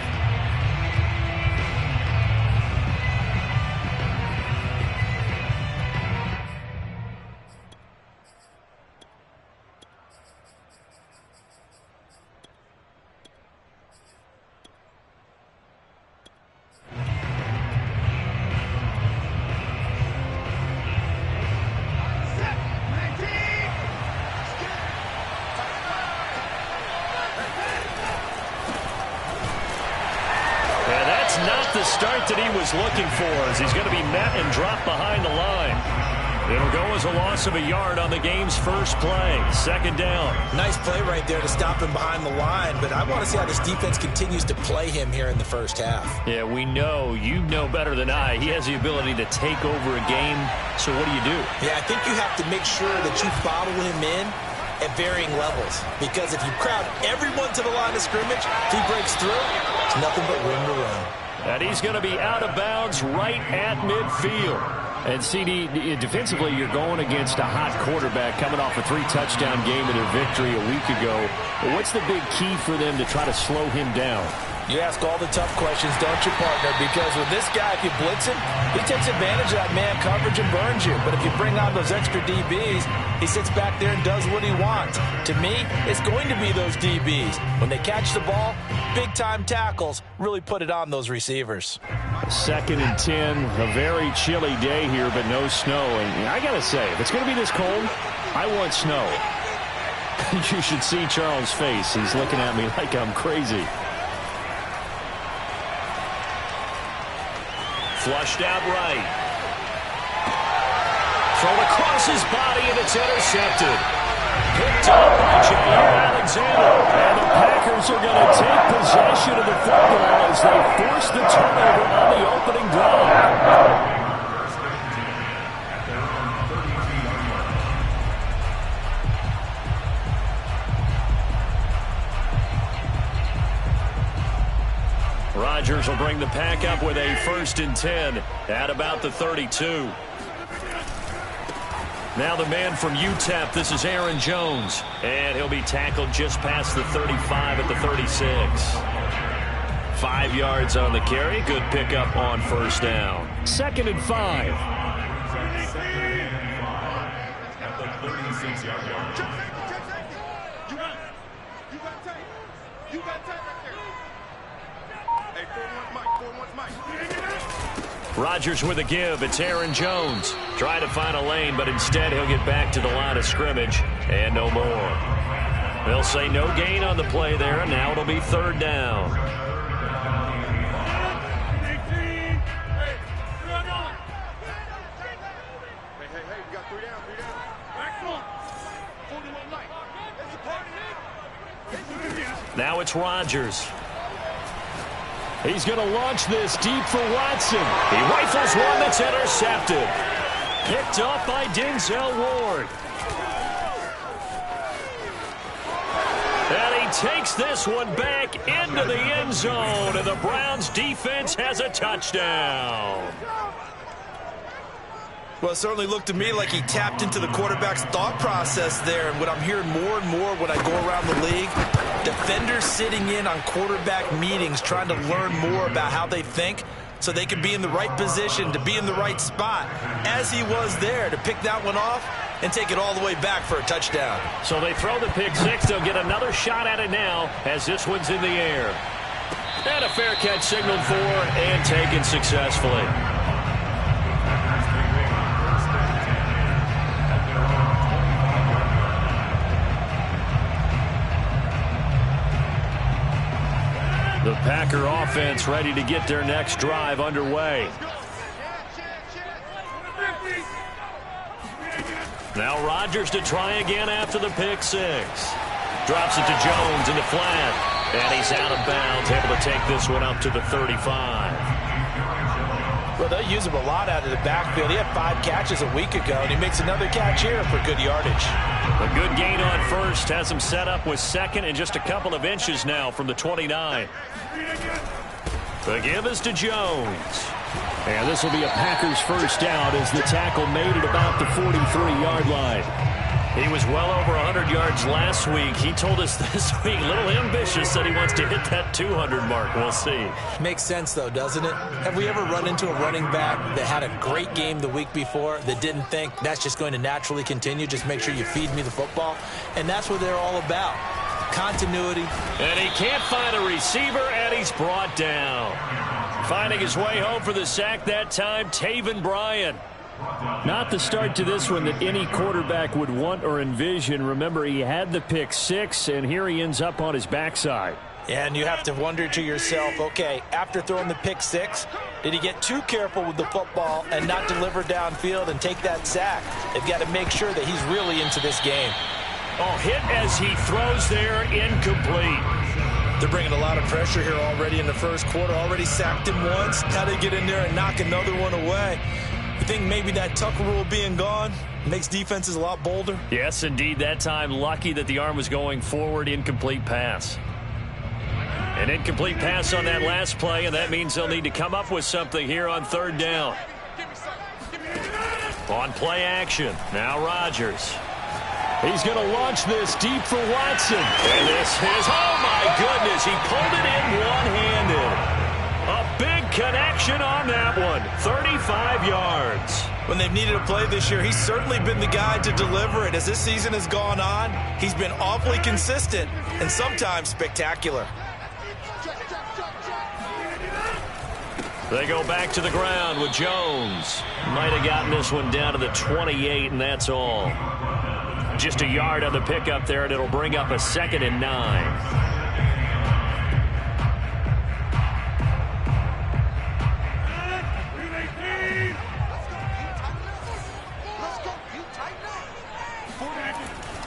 The start that he was looking for as he's going to be met and dropped behind the line. It'll go as a loss of a yard on the game's first play. Second down. Nice play right there to stop him behind the line, but I want to see how this defense continues to play him here in the first half. Yeah, we know. You know better than I. He has the ability to take over a game, so what do? Yeah, I think you have to make sure that you bottle him in at varying levels, because if you crowd everyone to the line of scrimmage, if he breaks through, it's nothing but room to run. And he's going to be out of bounds right at midfield. And CD, defensively, you're going against a hot quarterback coming off a 3-touchdown game and a victory a week ago. What's the big key for them to try to slow him down? You ask all the tough questions, don't you, partner? Because with this guy, if you blitz him, he takes advantage of that man coverage and burns you. But if you bring on those extra DBs, he sits back there and does what he wants. To me, it's going to be those DBs. When they catch the ball, big-time tackles really put it on those receivers. 2nd and 10, a very chilly day here, but no snow. And I got to say, if it's going to be this cold, I want snow. You should see Charles' face. He's looking at me like I'm crazy. Flushed out right. Thrown across his body, and it's intercepted. Picked up by Jair Alexander. And the Packers are going to take possession of the football as they force the turnover on the opening drive. Rodgers will bring the pack up with a 1st and 10 at about the 32. Now the man from UTEP, this is Aaron Jones. And he'll be tackled just past the 35 at the 36. 5 yards on the carry. Good pickup on 1st down. 2nd and 5. At the 36-yard line. You got tape right there. Hey, 4-1's Mike. Rodgers with a give. It's Aaron Jones. Try to find a lane, but instead he'll get back to the line of scrimmage and no more. They'll say no gain on the play there, and now it'll be 3rd down. Hey, we got 3 down. Back one. 41 Mike. Now it's Rodgers. He's going to launch this deep for Watson. He rifles one that's intercepted. Picked up by Denzel Ward. And he takes this one back into the end zone, and the Browns defense has a touchdown. Well, it certainly looked to me like he tapped into the quarterback's thought process there. And what I'm hearing more and more when I go around the league, defenders sitting in on quarterback meetings trying to learn more about how they think so they can be in the right position to be in the right spot, as he was there to pick that one off and take it all the way back for a touchdown. So they throw the pick six. They'll get another shot at it now as this one's in the air. And a fair catch signaled for and taken successfully. The Packer offense ready to get their next drive underway. Now Rodgers to try again after the pick six. Drops it to Jones in the flat. And he's out of bounds, able to take this one up to the 35. Well, they use him a lot out of the backfield. He had 5 catches a week ago, and he makes another catch here for good yardage. A good gain on first has him set up with second and just a couple of inches now from the 29. The give is to Jones. And this will be a Packers first down as the tackle made it about the 43-yard line. He was well over 100 yards last week. He told us this week, a little ambitious, that he wants to hit that 200 mark. We'll see. Makes sense, though, doesn't it? Have we ever run into a running back that had a great game the week before that didn't think that's just going to naturally continue? Just make sure you feed me the football. And that's what they're all about. Continuity. And he can't find a receiver, and he's brought down. Finding his way home for the sack that time, Taven Bryan. Not the start to this one that any quarterback would want or envision. Remember, he had the pick 6, and here he ends up on his backside. And you have to wonder to yourself, okay, after throwing the pick 6, did he get too careful with the football and not deliver downfield and take that sack? They've got to make sure that he's really into this game. Oh, hit as he throws there, incomplete. They're bringing a lot of pressure here already in the first quarter. Already sacked him once. How to get in there and knock another one away. You think maybe that Tucker rule being gone makes defenses a lot bolder? Yes, indeed. That time, lucky that the arm was going forward. Incomplete pass. An incomplete pass on that last play, and that means they'll need to come up with something here on third down. On play action, now Rodgers. He's going to launch this deep for Watson. And this is, oh my goodness, he pulled it in one-handed. A big connection on that one, 35 yards. When they've needed a play this year, he's certainly been the guy to deliver it. As this season has gone on, he's been awfully consistent and sometimes spectacular. They go back to the ground with Jones. Might have gotten this one down to the 28, and that's all. Just a yard on the pickup there, and it'll bring up a 2nd and 9.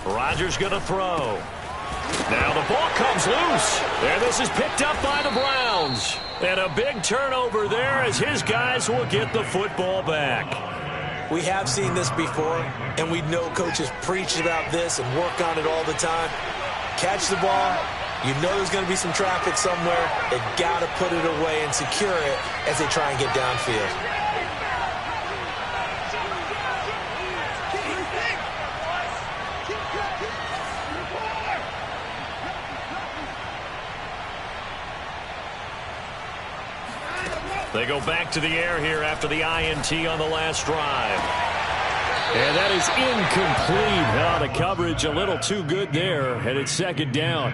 Rodgers going to throw. Now the ball comes loose. And this is picked up by the Browns. And a big turnover there as his guys will get the football back. We have seen this before, and we know coaches preach about this and work on it all the time. Catch the ball. You know there's going to be some traffic somewhere. They've got to put it away and secure it as they try and get downfield. They go back to the air here after the INT on the last drive. And that is incomplete. The coverage a little too good there, and it's 2nd down.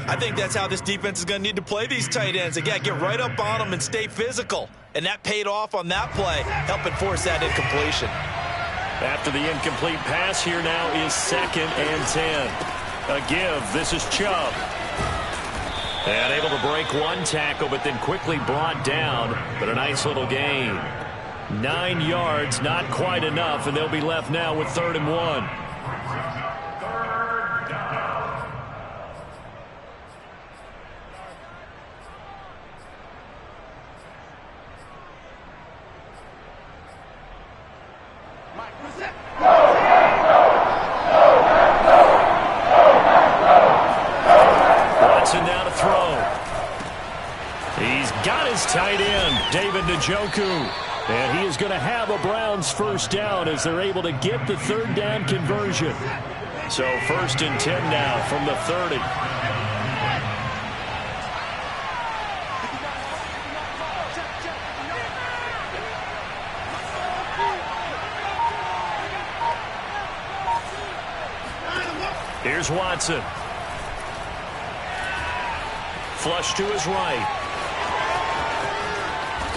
I think that's how this defense is going to need to play these tight ends. Again, get right up on them and stay physical. And that paid off on that play, helping force that incompletion. After the incomplete pass here now is 2nd and 10. A give. This is Chubb. And able to break one tackle, but then quickly brought down. But a nice little gain. 9 yards, not quite enough, and they'll be left now with 3rd and 1. Watson now to throw. He's got his tight end, David Njoku. And he is going to have a Browns first down as they're able to get the 3rd down conversion. So 1st and 10 now from the 30. Here's Watson. Flush to his right.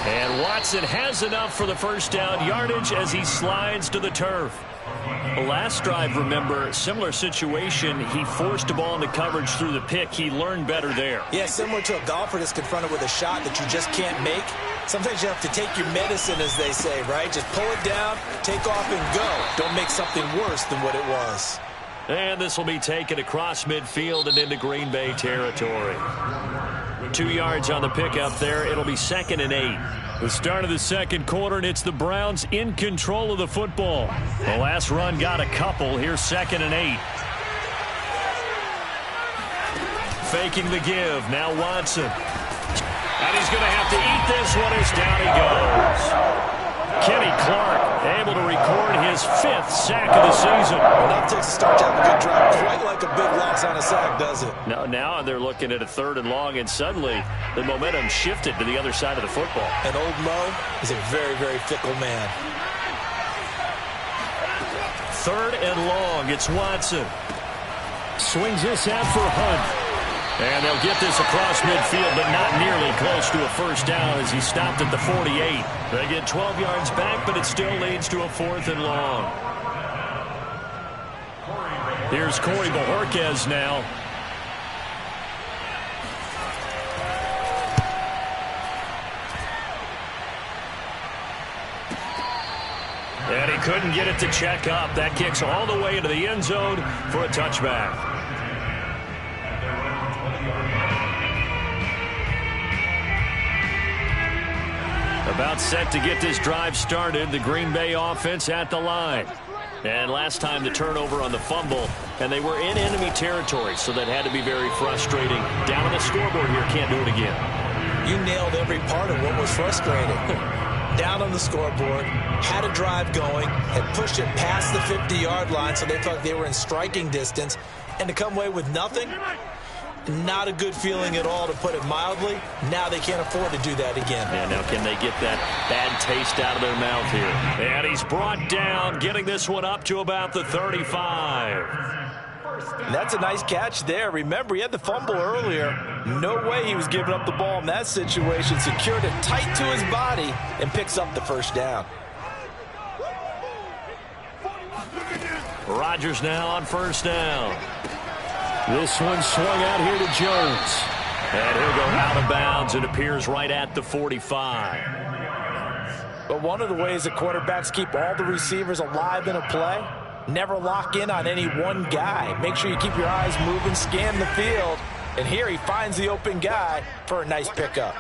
And Watson has enough for the first down yardage as he slides to the turf. The last drive, remember, similar situation. He forced a ball into coverage through the pick. He learned better there. Yeah, similar to a golfer that's confronted with a shot that you just can't make. Sometimes you have to take your medicine, as they say, right? Just pull it down, take off, and go. Don't make something worse than what it was. And this will be taken across midfield and into Green Bay territory. 2 yards on the pickup there. It'll be 2nd and 8. The start of the second quarter, and it's the Browns in control of the football. The last run got a couple. Here's 2nd and 8. Faking the give. Now Watson. And he's going to have to eat this one as down he goes. Kenny Clark able to record his 5th sack of the season. Enough takes a start to have a good drive. Quite like a big loss on a sack, does it? Now they're looking at a 3rd and long, and suddenly the momentum shifted to the other side of the football. And old Mo is a very, very fickle man. 3rd and long. It's Watson. Swings this out for Hunt. And they'll get this across midfield, but not nearly close to a first down as he stopped at the 48. They get 12 yards back, but it still leads to a 4th and long. Here's Corey Bojorquez now. And he couldn't get it to check up. That kicks all the way into the end zone for a touchback. About set to get this drive started. The Green Bay offense at the line. And last time the turnover on the fumble, and they were in enemy territory, so that had to be very frustrating. Down on the scoreboard here, can't do it again. You nailed every part of what was frustrating. Down on the scoreboard, had a drive going, had pushed it past the 50-yard line, so they felt they were in striking distance, and to come away with nothing, not a good feeling at all, to put it mildly. Now they can't afford to do that again. Yeah, now can they get that bad taste out of their mouth here? And he's brought down, getting this one up to about the 35. And that's a nice catch there. Remember, he had the fumble earlier. No way he was giving up the ball in that situation. Secured it tight to his body and picks up the first down. Rodgers now on first down. This one swung out here to Jones. And he'll go out of bounds. It appears right at the 45. But one of the ways that quarterbacks keep all the receivers alive in a play, never lock in on any one guy. Make sure you keep your eyes moving, scan the field. And here he finds the open guy for a nice pickup.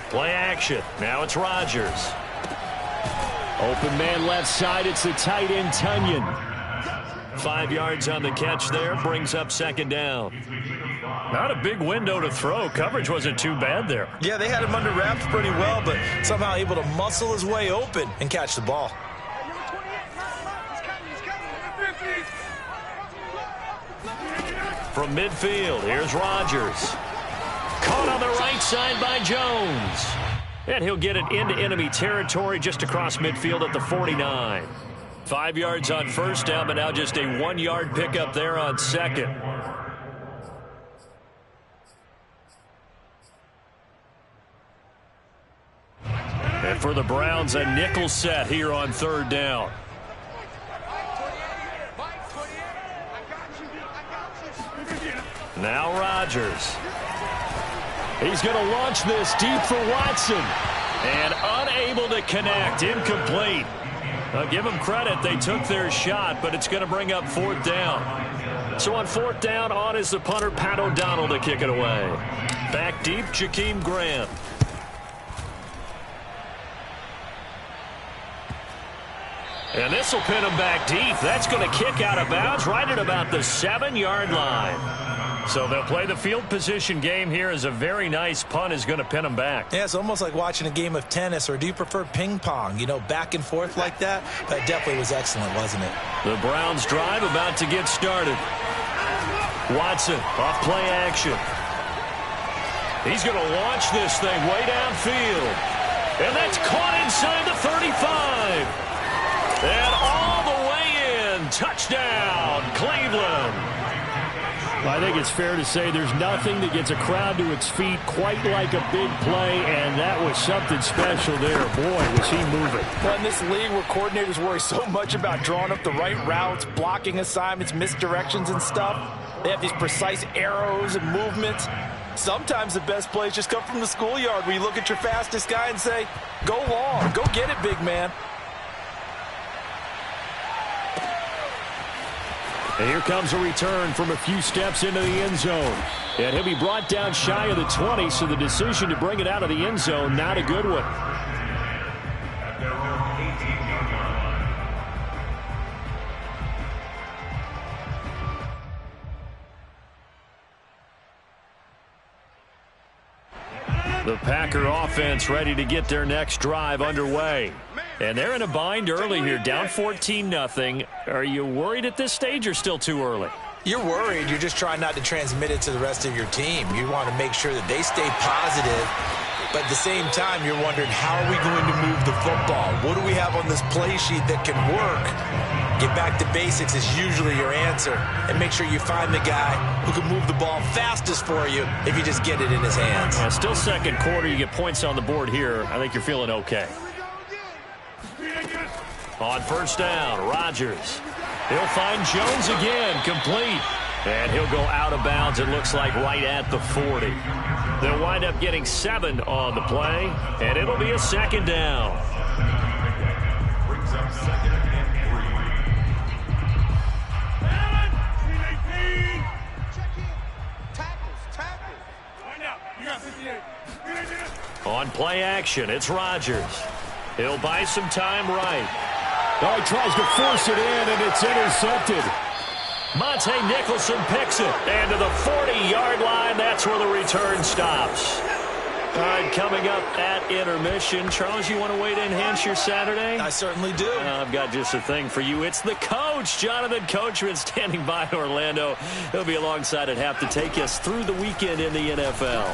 Play action. Now it's Rodgers. Open man left side. It's the tight end, Tunyon. 5 yards on the catch there. Brings up 2nd down. Not a big window to throw. Coverage wasn't too bad there. Yeah, they had him under wraps pretty well, but somehow able to muscle his way open and catch the ball. From midfield, here's Rodgers. Caught on the right side by Jones. And he'll get it into enemy territory just across midfield at the 49. 5 yards on first down, but now just a 1-yard pickup there on 2nd. And for the Browns, a nickel set here on 3rd down. Now Rodgers. He's going to launch this deep for Watson. And unable to connect. Incomplete. I'll give them credit. They took their shot, but it's going to bring up 4th down. So on 4th down, on is the punter, Pat O'Donnell, to kick it away. Back deep, Jakeem Grant. And this will pin him back deep. That's going to kick out of bounds right at about the 7-yard line. So they'll play the field position game here as a very nice punt is going to pin them back. Yeah, it's almost like watching a game of tennis, or do you prefer ping pong? You know, back and forth like that? That definitely was excellent, wasn't it? The Browns drive about to get started. Watson off play action. He's going to launch this thing way downfield. And that's caught inside the 35. And all the way in. Touchdown, Cleveland. I think it's fair to say there's nothing that gets a crowd to its feet quite like a big play, and that was something special there. Boy, was he moving. Well, in this league where coordinators worry so much about drawing up the right routes, blocking assignments, misdirections and stuff, they have these precise arrows and movements. Sometimes the best plays just come from the schoolyard, where you look at your fastest guy and say, go long, go get it, big man. And here comes a return from a few steps into the end zone. And he'll be brought down shy of the 20, so the decision to bring it out of the end zone, not a good one. The Packer offense ready to get their next drive underway. And they're in a bind early here, down 14-0. Are you worried at this stage or still too early? You're worried. You're just trying not to transmit it to the rest of your team. You want to make sure that they stay positive. But at the same time, you're wondering, how are we going to move the football? What do we have on this play sheet that can work? Get back to basics is usually your answer. And make sure you find the guy who can move the ball fastest for you if you just get it in his hands. Yeah, still second quarter. You get points on the board here. I think you're feeling okay. On first down, Rodgers. He'll find Jones again, complete. And he'll go out of bounds, it looks like, right at the 40. They'll wind up getting 7 on the play, and it'll be a second down. Brings up second and 3. Check in. Tackles. Find out. You got 58. On play action, it's Rodgers. He'll buy some time right. Oh, he tries to force it in, and it's intercepted. Monte Nicholson picks it. And to the 40-yard line, that's where the return stops. All right, coming up at intermission. Charles, you want to wait to enhance your Saturday? I certainly do. I've got just a thing for you. It's the coach, Jonathan Coachman, standing by Orlando. He'll be alongside at half to take us through the weekend in the NFL.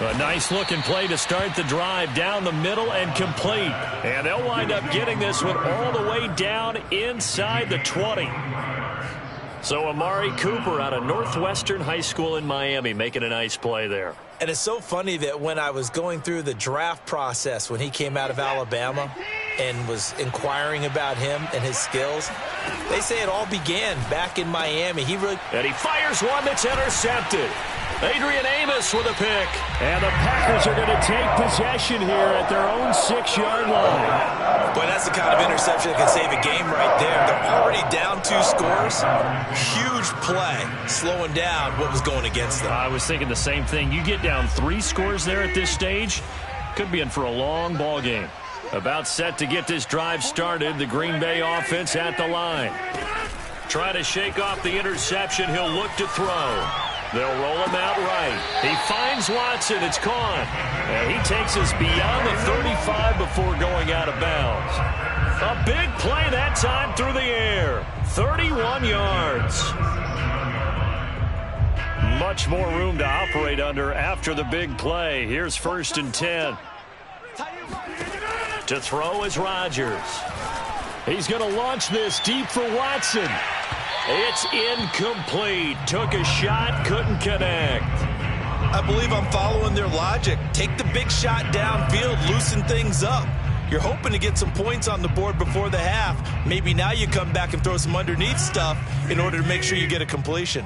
A nice-looking play to start the drive down the middle and complete. And they'll wind up getting this one all the way down inside the 20. So Amari Cooper out of Northwestern High School in Miami making a nice play there. And it's so funny that when I was going through the draft process when he came out of Alabama and was inquiring about him and his skills, they say it all began back in Miami. And he fires one that's intercepted. Adrian Amos with a pick. And the Packers are going to take possession here at their own 6-yard line. Boy, that's the kind of interception that can save a game right there. They're already down 2 scores. Huge play, slowing down what was going against them. I was thinking the same thing. You get down 3 scores there at this stage, could be in for a long ball game. About set to get this drive started, the Green Bay offense at the line. Try to shake off the interception. He'll look to throw. They'll roll him out right. He finds Watson. It's caught. And he takes us beyond the 35 before going out of bounds. A big play that time through the air. 31 yards. Much more room to operate under after the big play. Here's 1st and 10. To throw is Rodgers. He's going to launch this deep for Watson. It's incomplete. Took a shot, couldn't connect. I believe I'm following their logic. Take the big shot downfield, loosen things up. You're hoping to get some points on the board before the half. Maybe now you come back and throw some underneath stuff in order to make sure you get a completion.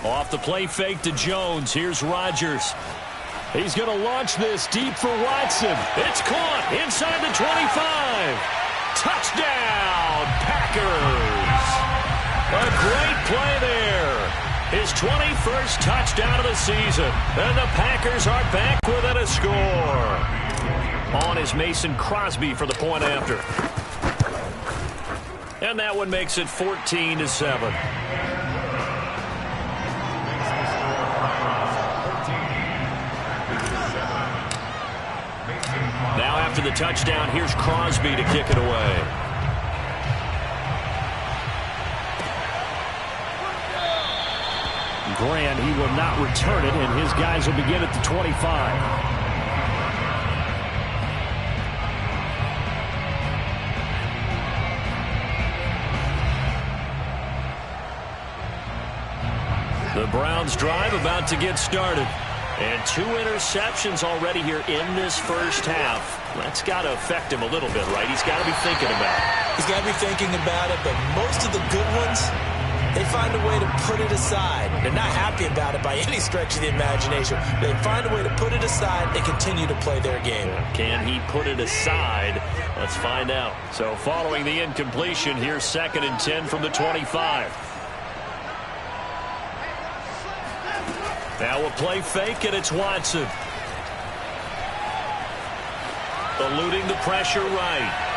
Off the play fake to Jones. Here's Rodgers. He's going to launch this deep for Watson. It's caught inside the 25. Touchdown, Packers. A great play there. His 21st touchdown of the season. And the Packers are back within a score. On is Mason Crosby for the point after. And that one makes it 14-7. Now after the touchdown, here's Crosby to kick it away. Grant, he will not return it, and his guys will begin at the 25. The Browns drive about to get started. And 2 interceptions already here in this first half. That's got to affect him a little bit, right? He's got to be thinking about it. He's got to be thinking about it, but most of the good ones they find a way to put it aside. They're not happy about it by any stretch of the imagination. They find a way to put it aside and continue to play their game. Can he put it aside? Let's find out. So following the incompletion, here's 2nd and 10 from the 25. Now a play fake, and it's Watson. Eluding the pressure right.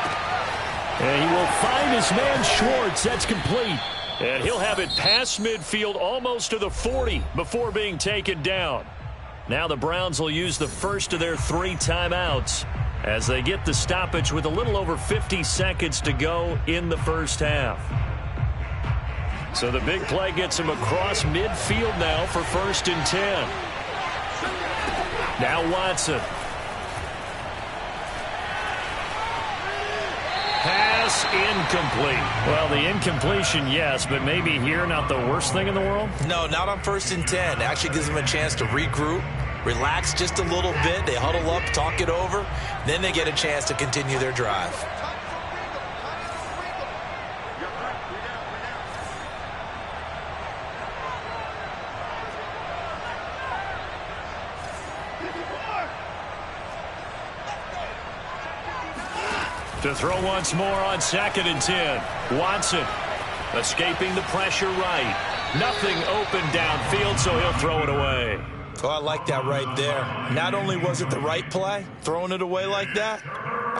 And he will find his man Schwartz. That's complete. And he'll have it past midfield almost to the 40 before being taken down. Now the Browns will use the first of their 3 timeouts as they get the stoppage with a little over 50 seconds to go in the first half. So the big play gets him across midfield now for 1st and 10. Now Watson. Pass incomplete. Well, the incompletion, yes, but maybe here not the worst thing in the world? No, not on 1st and 10. It actually gives them a chance to regroup, relax just a little bit. They huddle up, talk it over. Then they get a chance to continue their drive. To throw once more on 2nd and 10. Watson escaping the pressure right. Nothing open downfield, so he'll throw it away. Oh, I like that right there. Not only was it the right play, throwing it away like that,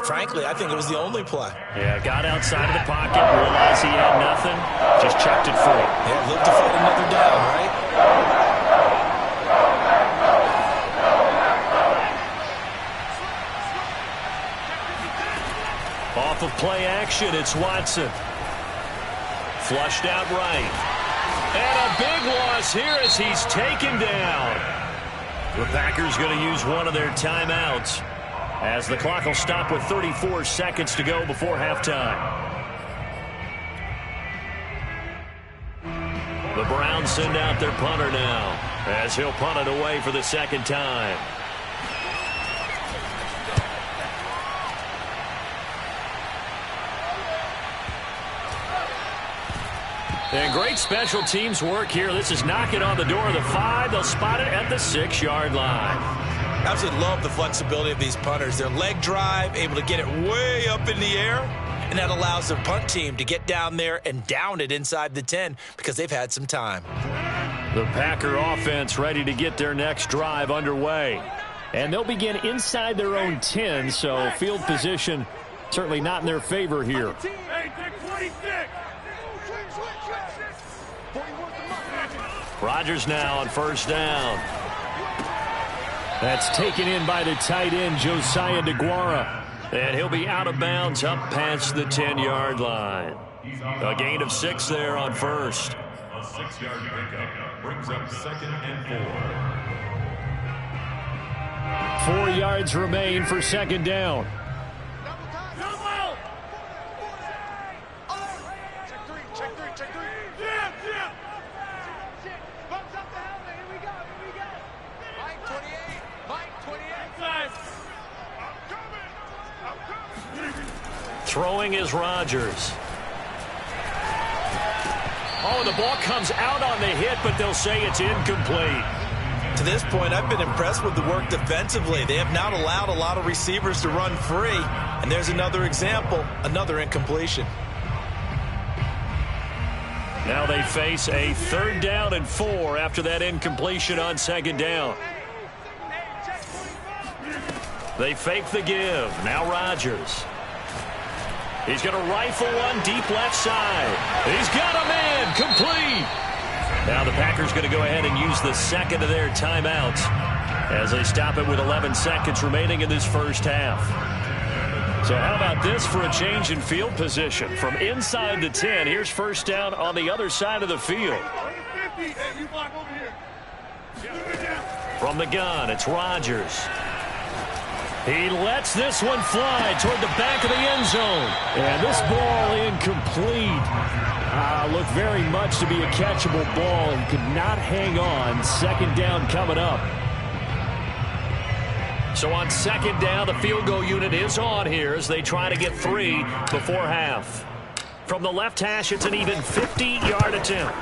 frankly, I think it was the only play. Yeah, got outside of the pocket, realized he had nothing, just chucked it free. Yeah, look to fight another down, right? Off of play action, it's Watson. Flushed out right. And a big loss here as he's taken down. The Packers going to use one of their timeouts as the clock will stop with 34 seconds to go before halftime. The Browns send out their punter now as he'll punt it away for the 2nd time. And great special teams work here. This is knocking on the door of the 5. They'll spot it at the 6-yard line. Absolutely love the flexibility of these punters. Their leg drive, able to get it way up in the air, and that allows their punt team to get down there and down it inside the 10 because they've had some time. The Packer offense ready to get their next drive underway. And they'll begin inside their own 10, so field position certainly not in their favor here. Hey, take 26. Rodgers now on 1st down. That's taken in by the tight end, Josiah DeGuara. And he'll be out of bounds up past the 10-yard line. A gain of 6 there on 1st. A 6-yard pickup brings up 2nd and 4. 4 yards remain for 2nd down. Throwing is Rodgers. Oh, the ball comes out on the hit, but they'll say it's incomplete. To this point, I've been impressed with the work defensively. They have not allowed a lot of receivers to run free. And there's another example, another incompletion. Now they face a 3rd down and 4 after that incompletion on 2nd down. They fake the give. Now Rodgers. He's going to rifle one deep left side. He's got a man complete. Now the Packers going to go ahead and use the 2nd of their timeouts as they stop it with 11 seconds remaining in this first half. So how about this for a change in field position? From inside the 10, here's 1st down on the other side of the field. From the gun, it's Rodgers. He lets this one fly toward the back of the end zone. And this ball incomplete. Looked very much to be a catchable ball. He could not hang on. 2nd down coming up. So on 2nd down, the field goal unit is on here as they try to get 3 before half. From the left hash, it's an even 50-yard attempt.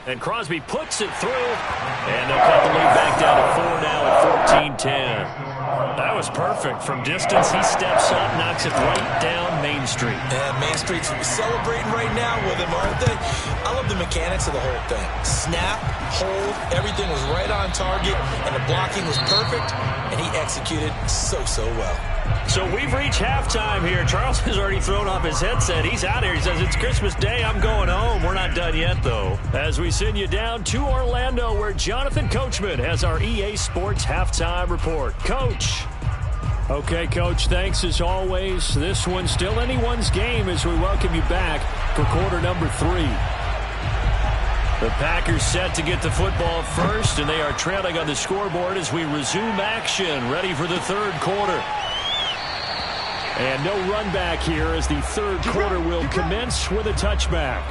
And Crosby puts it through, and they'll cut the lead back down to 4 now at 14-10. That was perfect. From distance, he steps up, knocks it right down Main Street. And Main Street's celebrating right now with him, aren't they? I love the mechanics of the whole thing. Snap, hold, everything was right on target, and the blocking was perfect, and he executed so well. So we've reached halftime here. Charles has already thrown off his headset. He's out here. He says, it's Christmas Day. I'm going home. We're not done yet, though. As we send you down to Orlando, where Jonathan Coachman has our EA Sports halftime report. Coach. Okay, Coach, thanks as always. This one's still anyone's game as we welcome you back for quarter number 3. The Packers set to get the football first, and they are trailing on the scoreboard as we resume action, ready for the third quarter. And no run back here as the third quarter will commence with a touchback.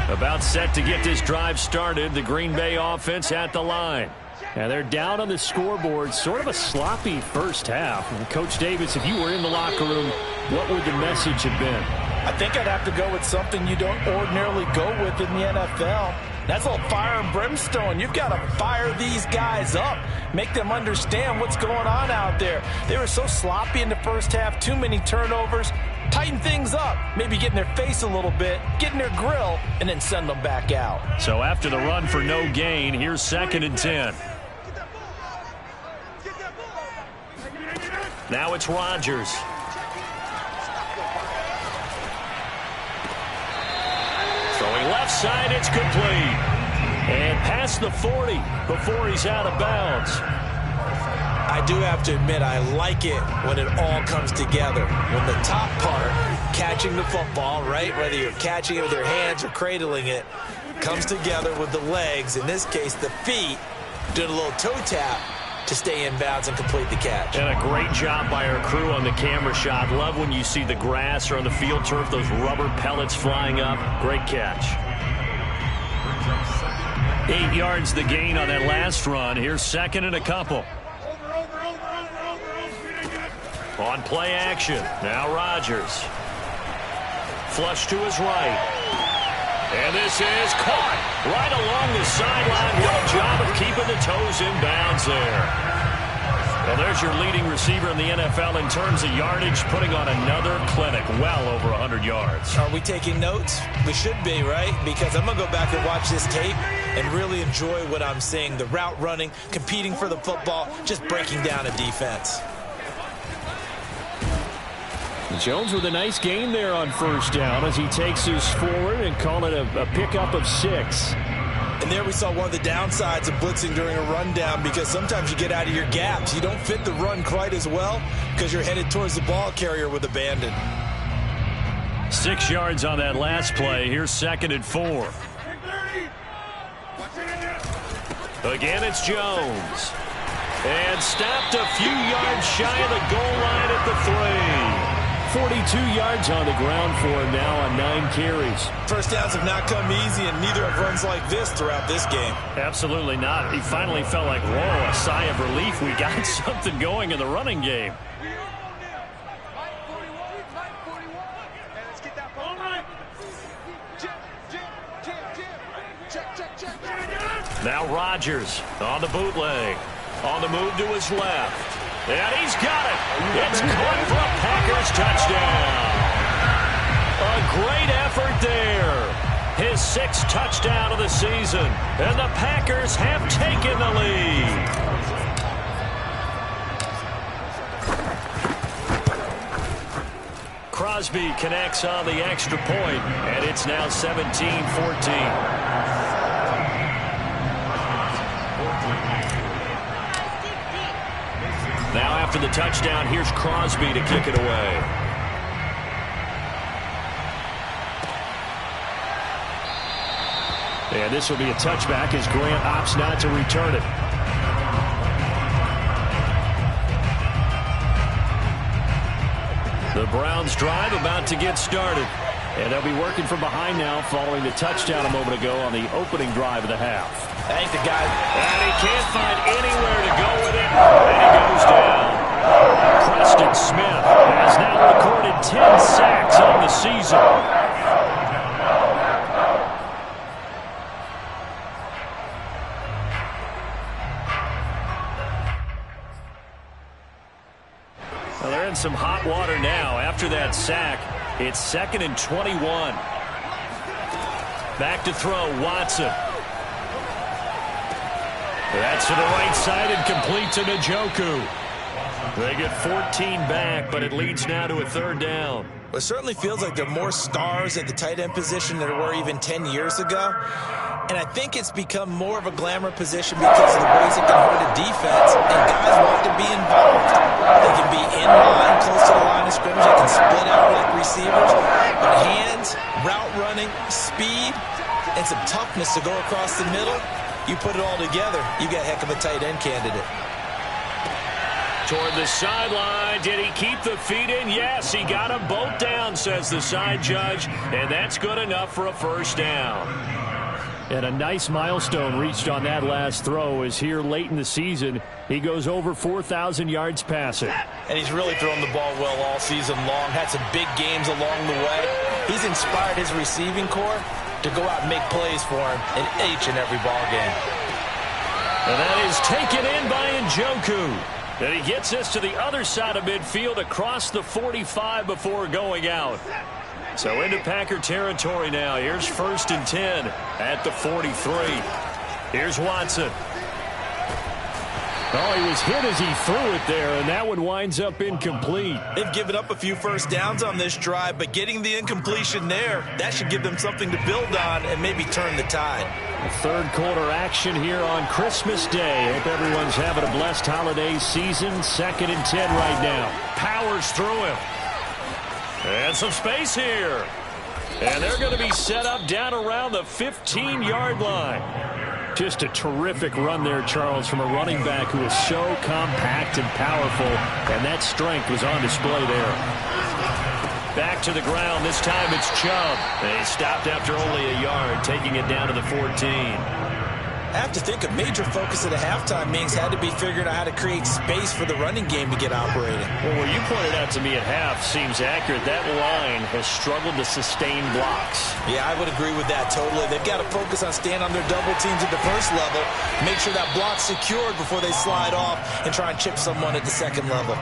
About set to get this drive started, the Green Bay offense at the line. And they're down on the scoreboard. Sort of a sloppy first half. And Coach Davis, if you were in the locker room, what would the message have been? I think I'd have to go with something you don't ordinarily go with in the NFL. That's all fire and brimstone. You've got to fire these guys up. Make them understand what's going on out there. They were so sloppy in the first half. Too many turnovers. Tighten things up. Maybe get in their face a little bit. Get in their grill. And then send them back out. So after the run for no gain, here's 2nd and 10. Now it's Rodgers. Throwing left side, it's complete. And past the 40 before he's out of bounds. I do have to admit, I like it when it all comes together. When the top part, catching the football, right, whether you're catching it with your hands or cradling it, comes together with the legs, in this case the feet, doing a little toe tap to stay in bounds and complete the catch. And a great job by our crew on the camera shot. Love when you see the grass or on the field turf, those rubber pellets flying up. Great catch. 8 yards the gain on that last run. Here's 2nd and a couple. On play action. Now Rodgers. Flush to his right. And this is caught right along the sideline. What a job of keeping the toes in bounds there. Well, there's your leading receiver in the NFL in terms of yardage, putting on another clinic, well over 100 yards. Are we taking notes? We should be, right? Because I'm going to go back and watch this tape and really enjoy what I'm seeing. The route running, competing for the football, just breaking down a defense. Jones with a nice gain there on first down as he takes us forward and call it a pickup of 6. And there we saw one of the downsides of blitzing during a rundown, because sometimes you get out of your gaps. You don't fit the run quite as well because you're headed towards the ball carrier with abandon. 6 yards on that last play. Here's 2nd and 4. Again, it's Jones. And stopped a few yards shy of the goal line at the 3. 42 yards on the ground for him now on 9 carries. First downs have not come easy, and neither have runs like this throughout this game. Absolutely not. He finally felt like, whoa, a sigh of relief. We got something going in the running game. Now Rodgers on the bootleg. On the move to his left. And he's got it. It's caught for a Packers touchdown. A great effort there. His 6th touchdown of the season. And the Packers have taken the lead. Crosby connects on the extra point, and it's now 17-14. Now after the touchdown, here's Crosby to kick it away. And this will be a touchback as Grant opts not to return it. The Browns drive about to get started. And they'll be working from behind now following the touchdown a moment ago on the opening drive of the half. I think the guy... And he can't find anywhere to go with it. And he goes down. Preston Smith has now recorded 10 sacks on the season. Well, they're in some hot water now. After that sack, it's 2nd and 21. Back to throw, Watson. That's to the right side and complete to Njoku. They get 14 back, but it leads now to a 3rd down. Well, it certainly feels like there are more stars at the tight end position than there were even 10 years ago. And I think it's become more of a glamour position because of the ways it can hurt a defense, and guys want to be involved. They can be in line, close to the line of scrimmage. They can split out like receivers. But hands, route running, speed, and some toughness to go across the middle, you put it all together, you got a heck of a tight end candidate. Toward the sideline. Did he keep the feet in? Yes, he got them both down, says the side judge. And that's good enough for a 1st down. And a nice milestone reached on that last throw is here late in the season. He goes over 4,000 yards passing. And he's really thrown the ball well all season long. Had some big games along the way. He's inspired his receiving corps to go out and make plays for him in each and every ball game. And that is taken in by Njoku. And he gets this to the other side of midfield across the 45 before going out. So into Packer territory now. Here's 1st and 10 at the 43. Here's Watson. Oh, he was hit as he threw it there, and that one winds up incomplete. They've given up a few 1st downs on this drive, but getting the incompletion there, that should give them something to build on and maybe turn the tide. The 3rd quarter action here on Christmas Day. Hope everyone's having a blessed holiday season. 2nd and 10 right now. Powers through him. And some space here. And they're going to be set up down around the 15-yard line. Just a terrific run there, Charles, from a running back who is so compact and powerful, and that strength was on display there. Back to the ground. This time it's Chubb. They stopped after only a yard, taking it down to the 14. I have to think a major focus at the halftime means had to be figuring out how to create space for the running game to get operating. Well, what you pointed out to me at half seems accurate. That line has struggled to sustain blocks. Yeah, I would agree with that totally. They've got to focus on staying on their double teams at the 1st level, make sure that block's secured before they slide off and try and chip someone at the 2nd level.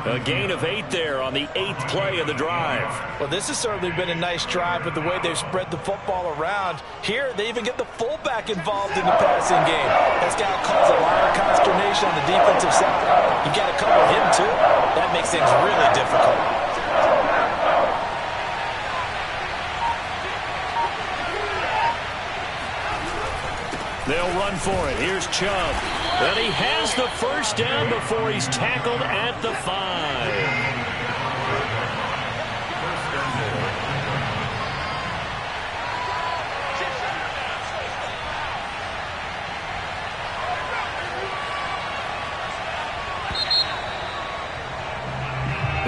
A gain of 8 there on the 8th play of the drive. Well, this has certainly been a nice drive with the way they've spread the football around. Here, they even get the fullback involved in the passing game. That's got to cause a lot of consternation on the defensive side. You got to cover him, too. That makes things really difficult. They'll run for it. Here's Chubb. And he has the 1st down before he's tackled at the 5.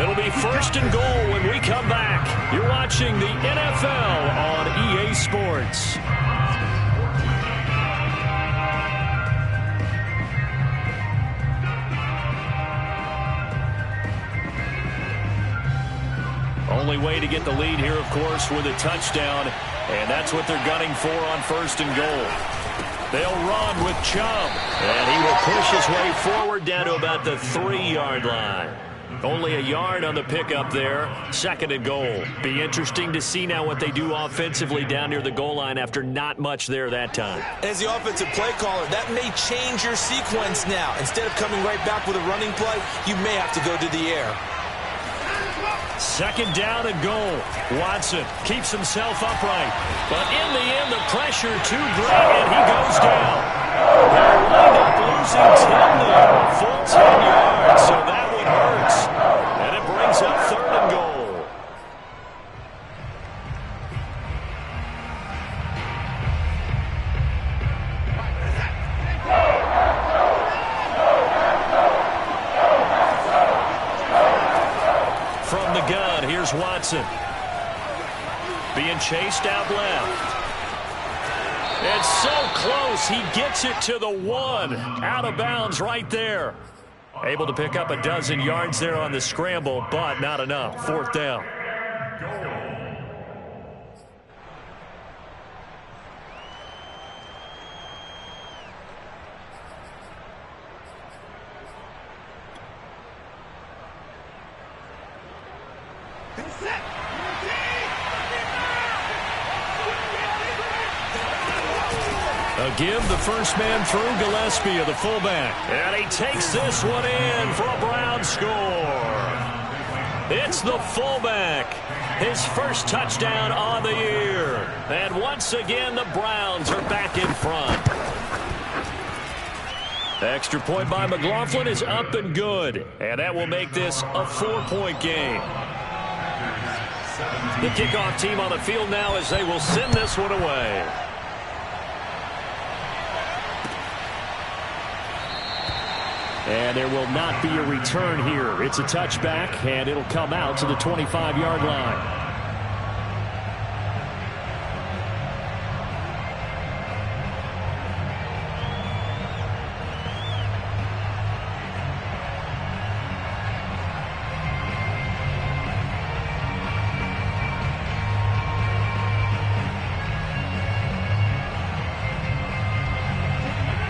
It'll be 1st and goal when we come back. You're watching the NFL on EA Sports. Only way to get the lead here, of course, with a touchdown, and that's what they're gunning for on 1st and goal. They'll run with Chubb, and he will push his way forward down to about the 3-yard line. Only a yard on the pickup there. 2nd and goal. Be interesting to see now what they do offensively down near the goal line after not much there that time. As the offensive play caller, that may change your sequence now. Instead of coming right back with a running play, you may have to go to the air. 2nd down and goal. Watson keeps himself upright. But in the end, the pressure too great, and he goes down. They'll wind up losing 10 there. A full 10 yards, so that one hurts. And it brings up 3rd and goal. From the gun, here's Watson. being chased out left. It's so close. He gets it to the 1. Out of bounds right there. Able to pick up a dozen yards there on the scramble, but not enough. 4th down. A give the first man through Gillespie of the fullback. And he takes this one in for a Brown score. It's the fullback. His first touchdown on the year. And once again, the Browns are back in front. Extra point by McLaughlin is up and good. And that will make this a 4-point game. The kickoff team on the field now as they will send this one away. And there will not be a return here. It's a touchback, and it'll come out to the 25-yard line.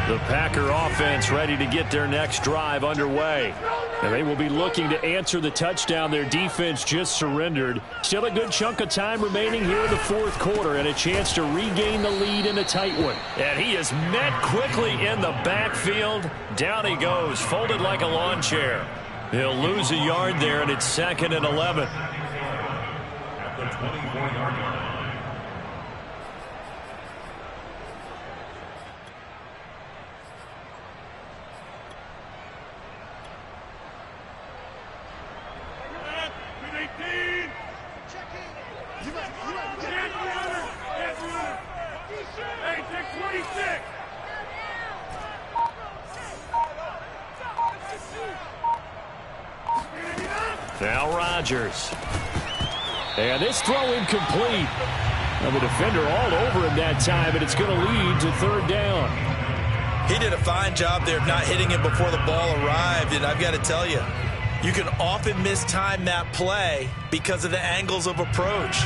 The Packer offense ready to get their next drive underway. And they will be looking to answer the touchdown their defense just surrendered. Still a good chunk of time remaining here in the 4th quarter and a chance to regain the lead in a tight one. And he is met quickly in the backfield. Down he goes, folded like a lawn chair. He'll lose a yard there, and it's 2nd and 11. At the 24-yard line. Now Rodgers. And this throw incomplete. And the defender all over him that time, and it's going to lead to 3rd down. He did a fine job there of not hitting him before the ball arrived, and I've got to tell you, you can often mistime that play because of the angles of approach.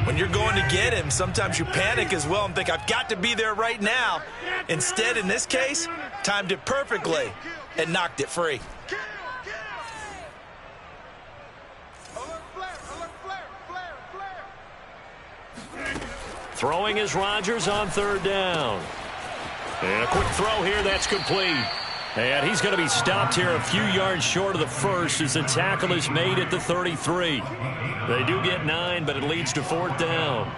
When you're going to get him, sometimes you panic as well and think, I've got to be there right now. Instead, in this case, timed it perfectly and knocked it free. Throwing is Rodgers on 3rd down. And a quick throw here, that's complete. And he's going to be stopped here a few yards short of the first as the tackle is made at the 33. They do get 9, but it leads to 4th down.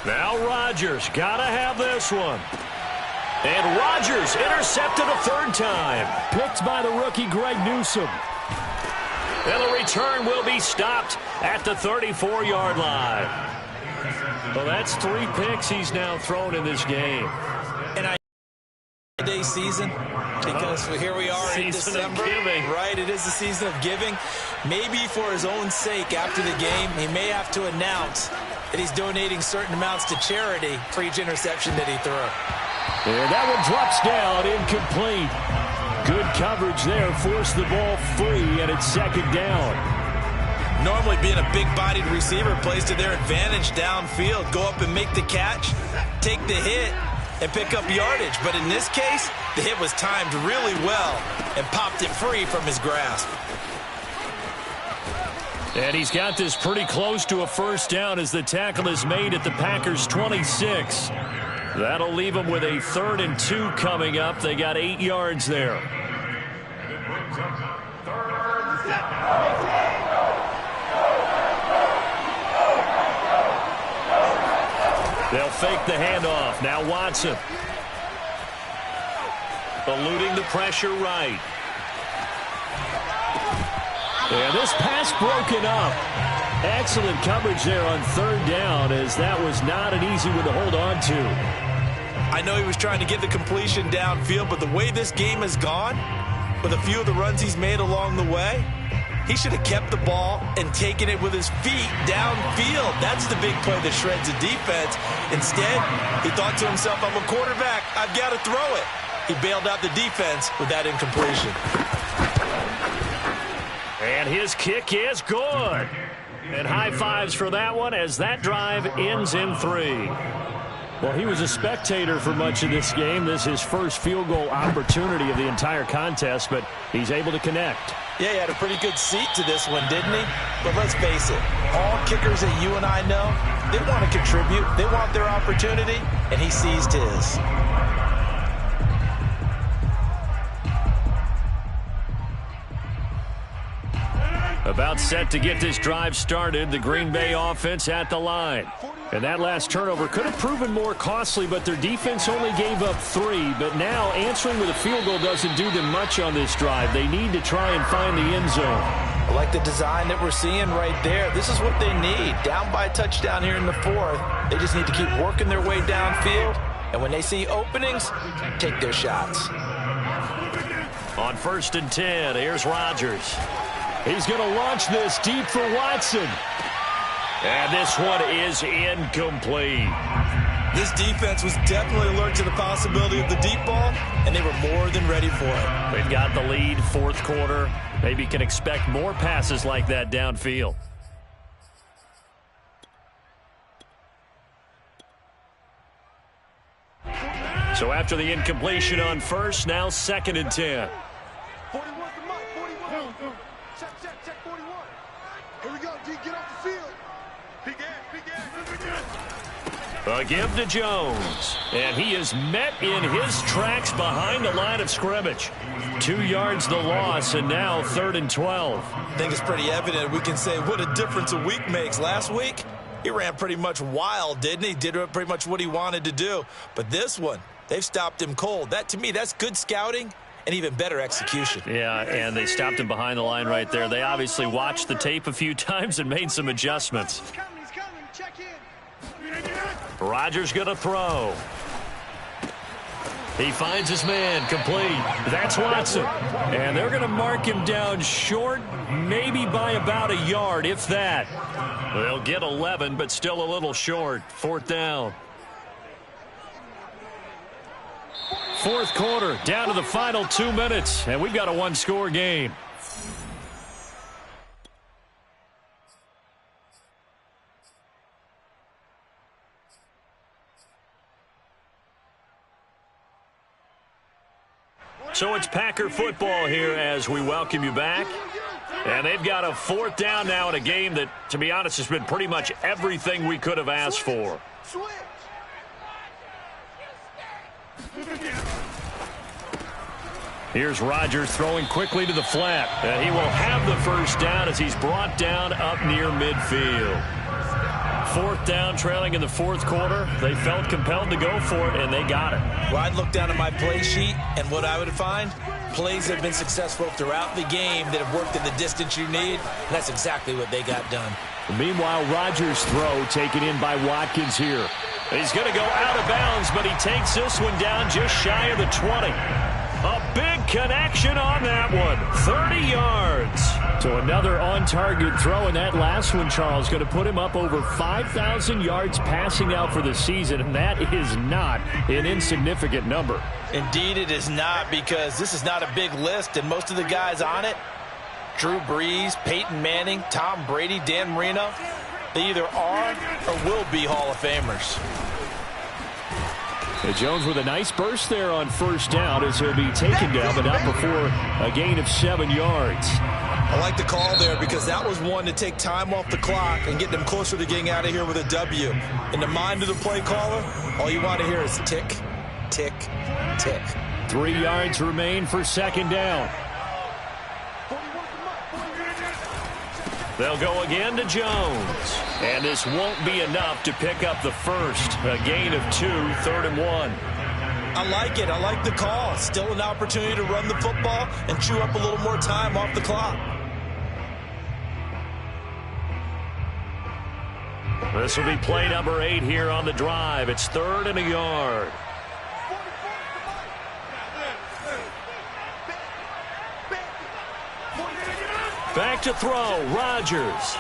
Now Rodgers, gotta have this one. And Rodgers intercepted a 3rd time. Picked by the rookie Greg Newsome. And the return will be stopped at the 34-yard line. Well, that's 3 picks he's now thrown in this game. And day season, because here we are in December, right? It is the season of giving. Maybe for his own sake, after the game, he may have to announce that he's donating certain amounts to charity for each interception that he threw. And that one drops down, incomplete. Good coverage there, forced the ball free, and it's 2nd down. Normally being a big-bodied receiver plays to their advantage downfield. Go up and make the catch, take the hit, and pick up yardage. But in this case, the hit was timed really well and popped it free from his grasp. And he's got this pretty close to a 1st down as the tackle is made at the Packers' 26. That'll leave them with a 3rd and 2 coming up. They got 8 yards there. They'll fake the handoff. Now Watson. Eluding the pressure right. And this pass broken up. Excellent coverage there on third down, as that was not an easy one to hold on to. I know he was trying to get the completion downfield, but the way this game has gone, with a few of the runs he's made along the way, he should have kept the ball and taken it with his feet downfield. That's the big play that shreds the defense. Instead, he thought to himself, I'm a quarterback, I've got to throw it. He bailed out the defense with that incompletion. And his kick is good. And high fives for that one as that drive ends in 3. Well, he was a spectator for much of this game. This is his first field goal opportunity of the entire contest, but he's able to connect. Yeah, he had a pretty good seat to this one, didn't he? But let's face it, all kickers that you and I know, they want to contribute. They want their opportunity, and he seized his. About set to get this drive started, the Green Bay offense at the line. And that last turnover could have proven more costly, but their defense only gave up 3. But now answering with a field goal doesn't do them much on this drive. They need to try and find the end zone. I like the design that we're seeing right there. This is what they need. Down by a touchdown here in the 4th. They just need to keep working their way downfield. And when they see openings, take their shots. On 1st and 10, here's Rodgers. He's going to launch this deep for Watson. And this one is incomplete. This defense was definitely alert to the possibility of the deep ball, and they were more than ready for it. They've got the lead, 4th quarter. Maybe can expect more passes like that downfield. So after the incompletion on 1st, now 2nd and 10. 41 for Mike, 41. Check, 41. Here we go, D, get off the field. Big ass. A give to Jones. And he is met in his tracks behind the line of scrimmage. 2 yards the loss, and now 3rd and 12. I think it's pretty evident. We can say what a difference a week makes. Last week, he ran pretty much wild, didn't he? Did pretty much what he wanted to do. But this one, they've stopped him cold. That, to me, that's good scouting and even better execution. Yeah, and they stopped him behind the line right there. They obviously watched the tape a few times and made some adjustments. He's coming. Check in. Rodgers going to throw. He finds his man, complete. That's Watson. And they're going to mark him down short, maybe by about a yard, if that. They'll get 11, but still a little short. 4th down. 4th quarter, down to the final 2 minutes, and we've got a 1-score game. So it's Packer football here as we welcome you back. And they've got a 4th down now in a game that, to be honest, has been pretty much everything we could have asked for. Here's Rodgers throwing quickly to the flat. And he will have the 1st down as he's brought down up near midfield. 4th down, trailing in the 4th quarter. They felt compelled to go for it, and they got it. Well, I'd look down at my play sheet, and what I would find, plays have been successful throughout the game that have worked in the distance you need, and that's exactly what they got done. Meanwhile, Rodgers' throw taken in by Watkins here. He's going to go out of bounds, but he takes this one down just shy of the 20. A big connection on that one. 30 yards. So another on-target throw, and that last one, Charles, going to put him up over 5,000 yards passing out for the season, and that is not an insignificant number. Indeed it is not, because this is not a big list, and most of the guys on it, Drew Brees, Peyton Manning, Tom Brady, Dan Marino, they either are or will be Hall of Famers. Jones with a nice burst there on 1st down as he'll be taken down, but not before a gain of 7 yards. I like the call there because that was one to take time off the clock and get them closer to getting out of here with a W. In the mind of the play caller, all you want to hear is tick, tick, tick. 3 yards remain for 2nd down. They'll go again to Jones. And this won't be enough to pick up the 1st. A gain of 2, 3rd and 1. I like it. I like the call. Still an opportunity to run the football and chew up a little more time off the clock. This will be play number 8 here on the drive. It's 3rd and a yard. Back to throw, Rodgers.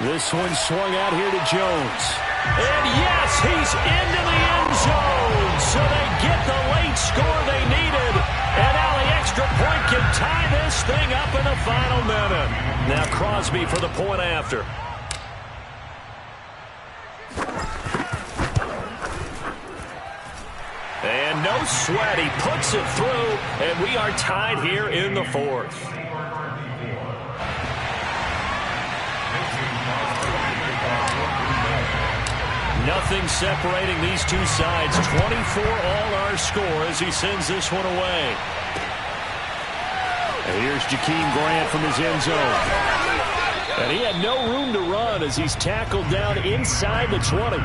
This one swung out here to Jones. And yes, he's into the end zone. So they get the late score they needed. And now the extra point can tie this thing up in the final minute. Now Crosby for the point after. And no sweat. He puts it through. And we are tied here in the 4th. Nothing separating these two sides. 24 all our score as he sends this one away. And here's Jakeem Grant from his end zone. And he had no room to run as he's tackled down inside the 20.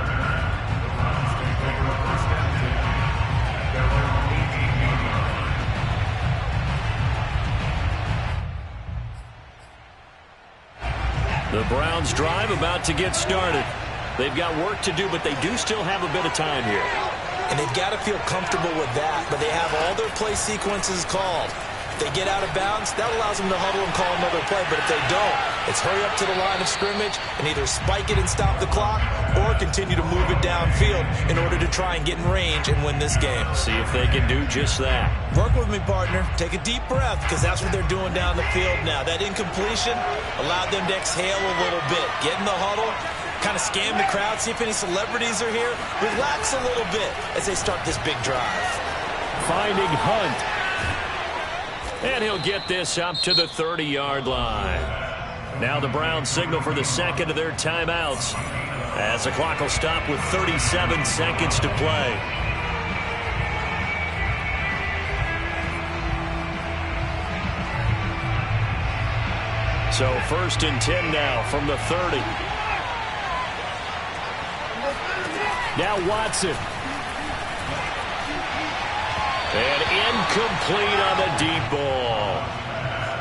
The Browns drive about to get started. They've got work to do, but they do still have a bit of time here. And they've got to feel comfortable with that, but they have all their play sequences called. If they get out of bounds, that allows them to huddle and call another play, but if they don't, it's hurry up to the line of scrimmage and either spike it and stop the clock or continue to move it downfield in order to try and get in range and win this game. See if they can do just that. Work with me, partner. Take a deep breath because that's what they're doing down the field now. That incompletion allowed them to exhale a little bit. Get in the huddle. Kind of scan the crowd, see if any celebrities are here. Relax a little bit as they start this big drive. Finding Hunt. And he'll get this up to the 30-yard line. Now the Browns signal for the second of their timeouts as the clock will stop with 37 seconds to play. So 1st and 10 now from the 30. Now Watson. And incomplete on the deep ball.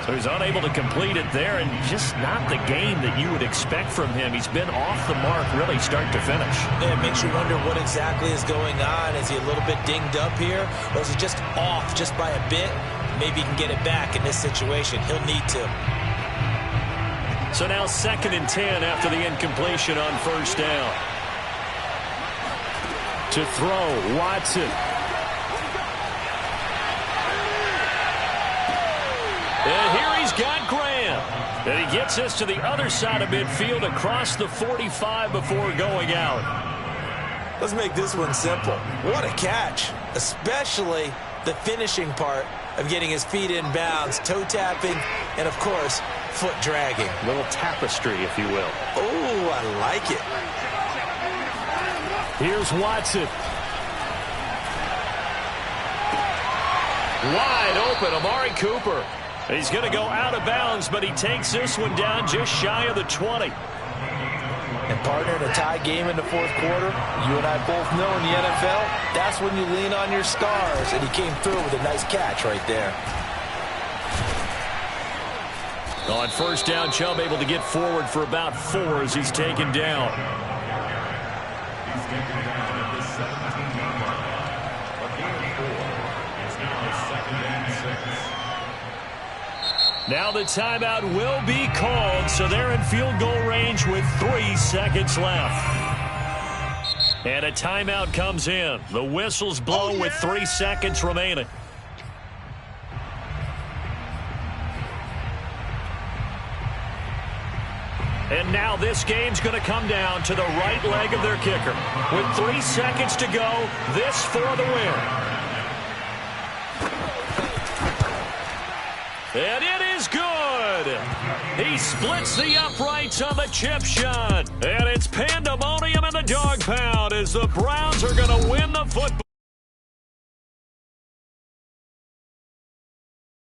So he's unable to complete it there, and just not the game that you would expect from him. He's been off the mark really start to finish. Yeah, it makes you wonder what exactly is going on. Is he a little bit dinged up here, or is he just off just by a bit? Maybe he can get it back in this situation. He'll need to. So now 2nd and 10 after the incompletion on 1st down. To throw, Watson. And here he's got Grant. And he gets us to the other side of midfield across the 45 before going out. Let's make this one simple. What a catch, especially the finishing part of getting his feet in bounds, toe tapping, and, of course, foot dragging. A little tapestry, if you will. Oh, I like it. Here's Watson. Wide open, Amari Cooper. He's going to go out of bounds, but he takes this one down just shy of the 20. And partner, in a tie game in the 4th quarter, you and I both know in the NFL, that's when you lean on your stars. And he came through with a nice catch right there. On 1st down, Chubb able to get forward for about 4 as he's taken down. He's taken down at the 17-yard line. A gain of 4. It's now 2nd and 6. Now the timeout will be called, so they're in field goal range with 3 seconds left. And a timeout comes in. The whistles blow with 3 seconds remaining. And now this game's going to come down to the right leg of their kicker. With 3 seconds to go, this for the win. And it is good. He splits the uprights on the chip shot. And it's pandemonium in the dog pound as the Browns are going to win the football.